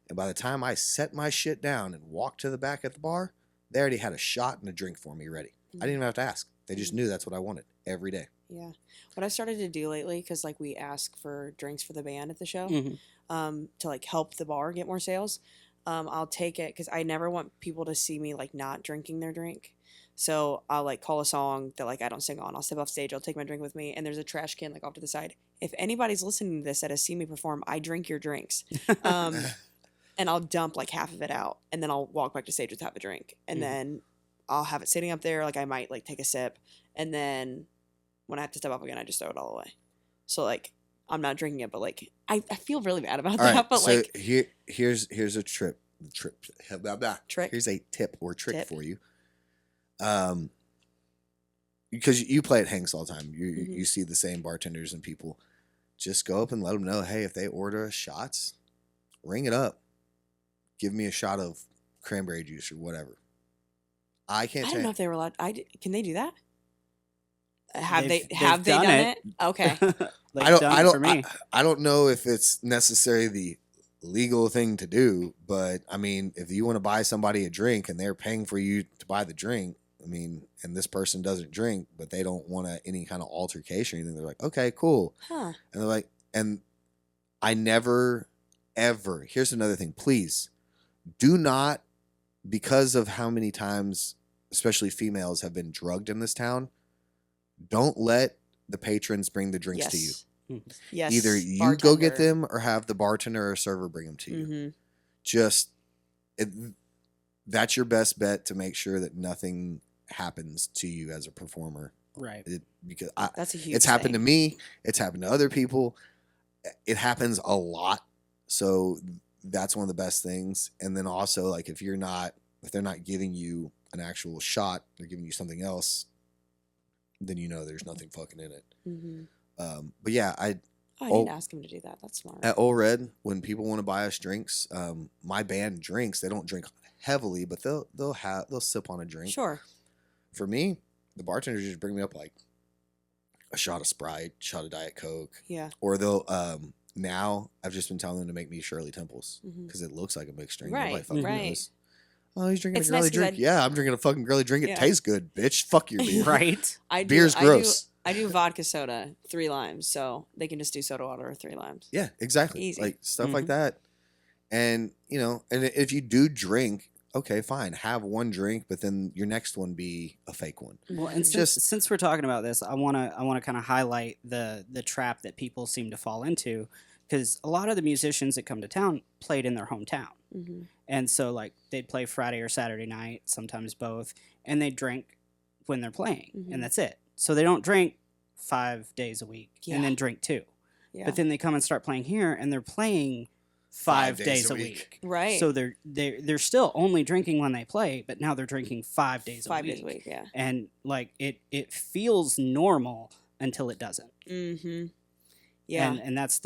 and by the time I set my shit down and walked to the back at the bar, they already had a shot and a drink for me ready. I didn't even have to ask. They just knew that's what I wanted every day. Yeah. What I started to do lately, because like we ask for drinks for the band at the show, to like help the bar get more sales, I'll take it because I never want people to see me like not drinking their drink. So I'll like call a song that like I don't sing on. I'll step off stage. I'll take my drink with me, and there's a trash can like off to the side. If anybody's listening to this that has seen me perform, I drink your drinks, and I'll dump like half of it out, and then I'll walk back to stage with half a drink, and then I'll have it sitting up there. Like I might like take a sip, and then when I have to step up again, I just throw it all away. So like I'm not drinking it, but like I feel really bad about that. Right, but so like here's a trick. Trick. Here's a tip or trick for you. Because you play at Hanks all the time, you see the same bartenders and people. Just go up and let them know, hey, if they order us shots, ring it up. Give me a shot of cranberry juice or whatever. I don't know if they were allowed. Can they do that? Have They've they done it? Okay. I don't know if it's necessarily the legal thing to do, but I mean, if you want to buy somebody a drink and they're paying for you to buy the drink, I mean, and this person doesn't drink, but they don't want any kind of altercation or anything, they're like, okay, cool. And they're like, and I never, ever. Here's another thing. Please do not, because of how many times, especially females, have been drugged in this town, don't let the patrons bring the drinks to you. Yes. Either you bartender. go get them or have the bartender or server bring them to you. Mm-hmm. Just, that's your best bet to make sure that nothing happens to you as a performer. Right. Because That's a huge it's happened to thing. me. It's happened to other people. It happens a lot. So that's one of the best things. And then also, like, if they're not giving you an actual shot, they're giving you something else, then you know there's nothing fucking in it. Mm-hmm. But yeah, I didn't ask him to do that. That's smart. at Old Red, when people want to buy us drinks, my band drinks. They don't drink heavily, but they'll sip on a drink. Sure. For me, the bartenders just bring me up like a shot of Sprite, shot of Diet Coke. Yeah. Or they'll now I've just been telling them to make me Shirley Temples Mhm. because it looks like a mixed drink. Right, Nobody fucking right. knows. Oh, he's drinking It's a girly nice 'cause drink. Yeah, I'm drinking a fucking girly drink. It Yeah. tastes good, bitch. Fuck your beer. Right. Beer's gross. I do vodka soda, 3 limes, so they can just do soda water or 3 limes. Yeah, exactly. Easy. Like stuff like Mhm. that. And and if you do drink, okay, fine, have one drink, but then your next one be a fake one. Well, and Just- since we're talking about this, I wanna kind of highlight the trap that people seem to fall into, because a lot of the musicians that come to town played in their hometown, Mm-hmm. and so like they'd play Friday or Saturday night, sometimes both, and they drink when they're playing, Mhm. and that's it. So they don't drink 5 days a week Yeah. and then drink 2. Yeah. But then they come and start playing here, and they're playing 5 days a week. Right. So they're still only drinking when they play, but now they're drinking 5 days 5 a week. days a week, yeah. And like it feels normal until it doesn't. Mm-hmm. Yeah. And that's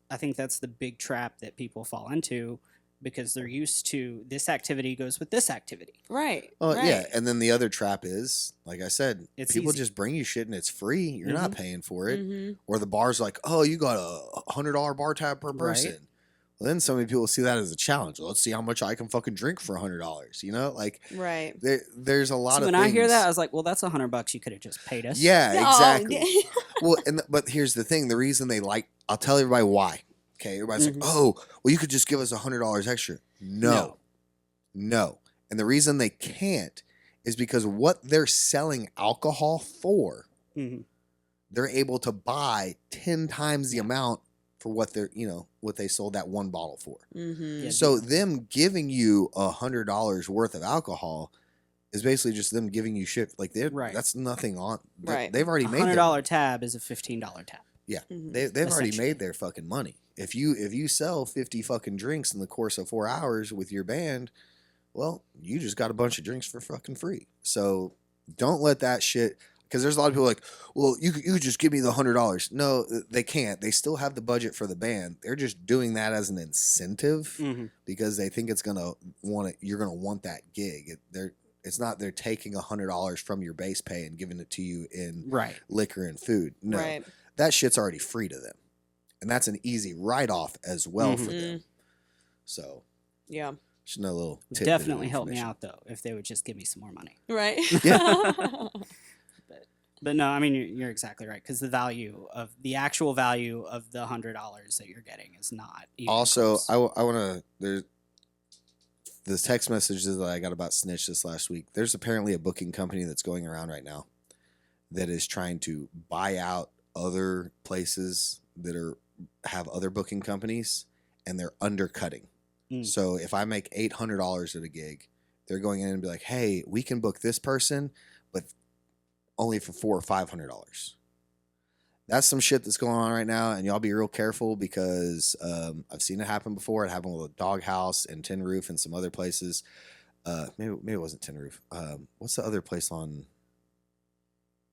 I think that's the big trap that people fall into, because they're used to this activity goes with this activity. right. Well, right. yeah, and then the other trap is, like I said, It's people easy. just bring you shit and it's free. You're not Mhm. paying for it. Mm-hmm. Or the bar's like, oh, you got a $100 bar tab per Right. person. Well, then so many people see that as a challenge. Let's see how much I can fucking drink for $100. Like Right. there's a lot So of when things. I hear that, I was like, well, that's $100 you could have just paid us. Yeah, Oh, exactly. Well, but here's the thing: the reason they I'll tell everybody why. Okay, everybody's Mhm. like, oh, well, you could just give us $100 extra. No, and the reason they can't is because what they're selling alcohol for, Mhm. they're able to buy 10 times the amount for what what they sold that one bottle for. Mm-hmm. Yeah. So them giving you $100 worth of alcohol is basically just them giving you shit. Like Right. that's nothing on. Right. They've already A made their $100 tab is a $15 tab. Mm-hmm. They've already Essentially. made their fucking money. If you sell 50 fucking drinks in the course of 4 hours with your band, well, you just got a bunch of drinks for fucking free. So don't let that shit, because there's a lot of people like, well, you could just give me the $100. No, they can't. They still have the budget for the band. They're just doing that as an incentive Mm-hmm. because they think you're gonna want that gig. It's not they're taking $100 from your base pay and giving it to you in Right. liquor and food. No, Right. that shit's already free to them, and that's an easy write-off as well for Mhm. them. So Yeah. just another little tidbit of Definitely help me information. out though if they would just give me some more money. Right. Yeah. But no, I mean you're exactly right, because the actual value of the $100 that you're getting is not even Also, close. I want to. There's this text messages that I got about Snitch this last week. There's apparently a booking company that's going around right now that is trying to buy out other places that have other booking companies, and they're undercutting. Mm. So if I make $800 at a gig, they're going in and be like, "Hey, we can book this person, but only for $400 or $500." That's some shit that's going on right now, and y'all be real careful because I've seen it happen before. It happened with a Doghouse and Tin Roof and some other places. Maybe it wasn't Tin Roof. What's the other place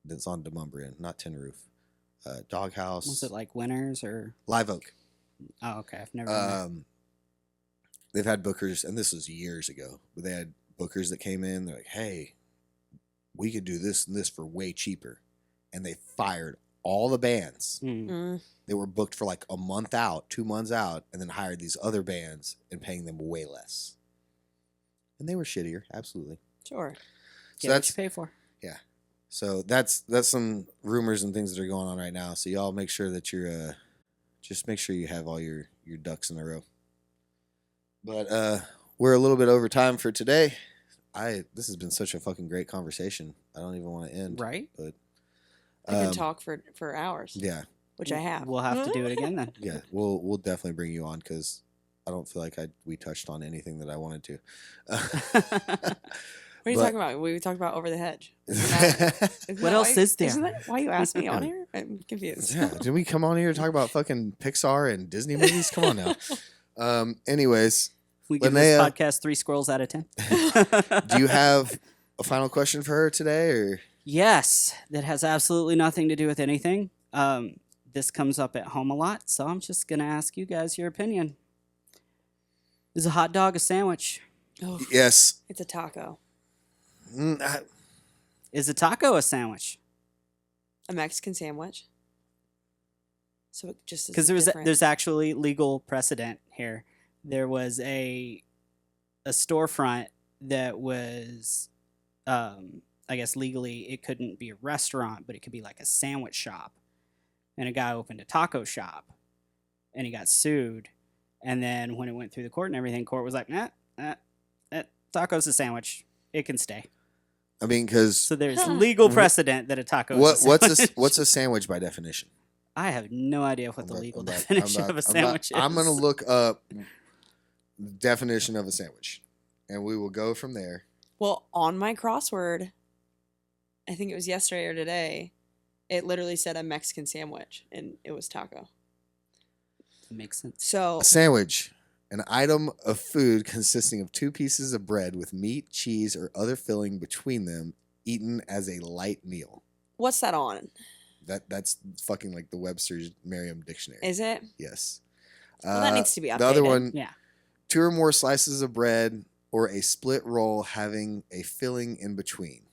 that's on Demumbrian? Not Tin Roof. Doghouse. Was it like Winners or? Live Oak. Oh, okay. I've never. Been there. They've had bookers, and this was years ago, but they had bookers that came in. They're like, "Hey, we could do this and this for way cheaper," and they fired all the bands. Mm. Mm. They were booked for like a month out, 2 months out, and then hired these other bands and paying them way less. And they were shittier, absolutely. Sure. So Get what that's you pay for. so that's some rumors and things that are going on right now. So y'all make sure that you're just make sure you have all your ducks in a row. But we're a little bit over time for today. This has been such a fucking great conversation. I don't even want to end. Right? But I could talk for hours. Yeah. Which I have. We'll have to do it again then. Yeah, we'll definitely bring you on because I don't feel like we touched on anything that I wanted to. What are you talking about? We talked about Over the Hedge. What else is there? Isn't that why you asked me on here? I'm confused. Yeah, did we come on here to talk about fucking Pixar and Disney movies? Come on now. Anyways, We give Lynea, this podcast 3 squirrels out of 10. do you have a final question for her today, or? Yes, that has absolutely nothing to do with anything. This comes up at home a lot, so I'm just going to ask you guys your opinion. Is a hot dog a sandwich? Oh, Yes. it's a taco. Is a taco a sandwich? A Mexican sandwich. So it just Because there's actually legal precedent here. There was a storefront that was, I guess legally it couldn't be a restaurant, but it could be like a sandwich shop. And a guy opened a taco shop, and he got sued. And then when it went through the court and everything, court was like, that taco's a sandwich. It can stay. I mean, because So there's legal precedent that a taco is a sandwich. what's a sandwich by definition? I have no idea what the legal definition of a I'm sandwich is. I'm gonna look up the definition of a sandwich, and we will go from there. Well, on my crossword, I think it was yesterday or today, it literally said a Mexican sandwich, and it was taco. Makes sense. So A sandwich, an item of food consisting of 2 pieces of bread with meat, cheese, or other filling between them, eaten as a light meal. what's that on? That's fucking like the Webster's Merriam Dictionary. Is it? Yes. Well, that needs to be updated. The other one, Yeah. 2 or more slices of bread or a split roll having a filling in between.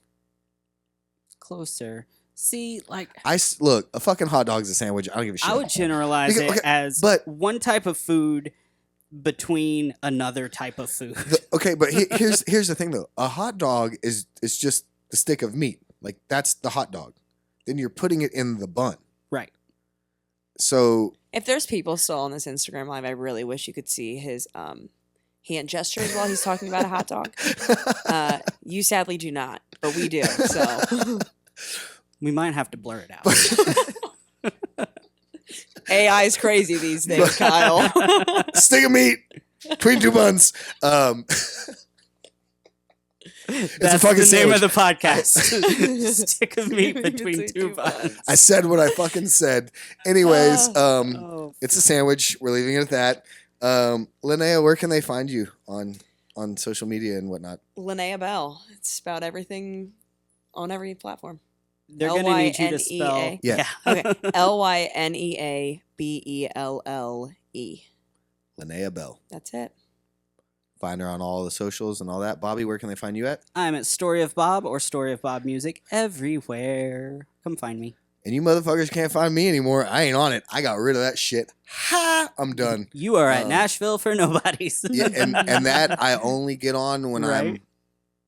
Closer. See, like, Look, a fucking hot dog's a sandwich. I don't give a shit. I would generalize Because- it okay, as but- one type of food between another type of food. Okay, but here's the thing though. A hot dog is just the stick of meat. Like that's the hot dog. Then you're putting it in the bun. Right. So If there's people still on this Instagram live, I really wish you could see his hand gestures while he's talking about a hot dog. You sadly do not, but we do. So We might have to blur it out. AI is crazy these days, Kyle. stick of meat between 2 buns. That's fucking the name sandwich. of the podcast. Stick of meat between Between 2 2 buns. I said what I fucking said. Anyways, Oh, it's a sandwich. We're leaving it at that. Lynea, where can they find you on social media and whatnot? Lynea Belle. It's about everything on every platform. they're going to need you to spell. Lynea. Yeah. Okay. LYNEA BELLE. Lynea Belle. That's it. Find her on all the socials and all that. Bobby, where can they find you at? I'm at Story of Bob or Story of Bob Music everywhere. Come find me. And you motherfuckers can't find me anymore. I ain't on it. I got rid of that shit. Ha! I'm done. You are at Uh, Nashville for Nobodies. Yeah, and that I only get on when I'm Right.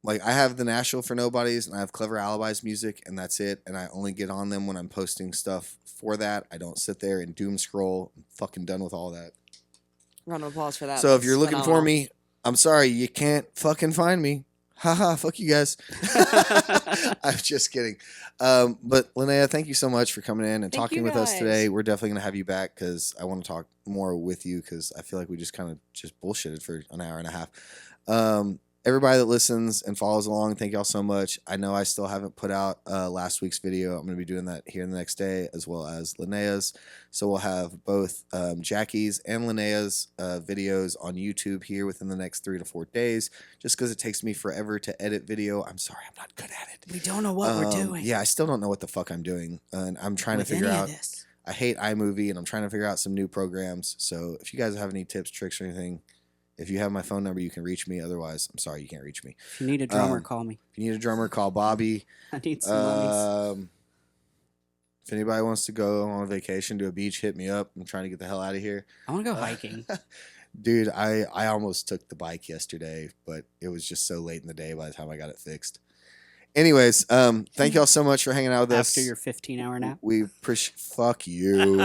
like I have the Nashville for Nobodies and I have Clever Alibis music and that's it. And I only get on them when I'm posting stuff for that. I don't sit there and doom scroll. I'm fucking done with all that. Round of applause for that. So if you're That's looking for phenomenal. me, I'm sorry, you can't fucking find me. Haha, fuck you guys. I'm just kidding. But Lynea, thank you so much for coming in and Thank talking you with us guys. today. We're definitely going to have you back because I want to talk more with you because I feel like we just kind of just bullshitted for an hour and a half. Everybody that listens and follows along, thank y'all so much. I know I still haven't put out last week's video. I'm going to be doing that here the next day as well as Linnea's. So we'll have both Jackie's and Linnea's videos on YouTube here within the next 3 to 4 days. Just because it takes me forever to edit video. I'm sorry, I'm not good at it. We don't know what we're doing. Yeah, I still don't know what the fuck I'm doing. And I'm trying to with figure any of out. this. I hate iMovie and I'm trying to figure out some new programs. So if you guys have any tips, tricks, or anything, if you have my phone number, you can reach me. Otherwise, I'm sorry, you can't reach me. If you need a drummer, call me. If you need a drummer, call Bobby. I need some monies. If anybody wants to go on a vacation to a beach, hit me up. I'm trying to get the hell out of here. I want to go hiking. Dude, I almost took the bike yesterday, but it was just so late in the day by the time I got it fixed. Anyways, thank y'all so much for hanging out with us. After your 15-hour nap. We appreciate. Fuck you.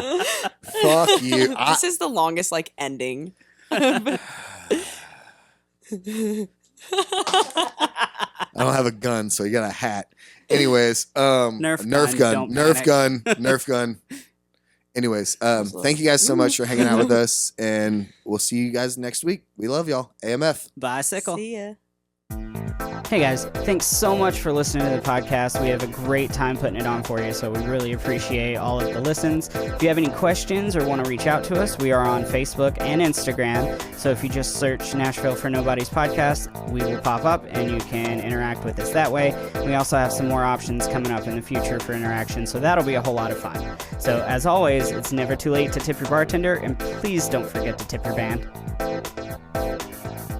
Fuck you. This is the longest like ending. I don't have a gun, so you got a hat. Anyways, Nerf gun. Anyways, thank you guys so much for hanging out with us, and we'll see you guys next week. We love y'all. AMF. Bicycle. See ya. Hey guys, thanks so much for listening to the podcast. We have a great time putting it on for you, so we really appreciate all of the listens. If you have any questions or want to reach out to us, we are on Facebook and Instagram. So if you just search Nashville for Nobodies podcast, we will pop up and you can interact with us that way. We also have some more options coming up in the future for interaction, so that'll be a whole lot of fun. So as always, it's never too late to tip your bartender, and please don't forget to tip your band.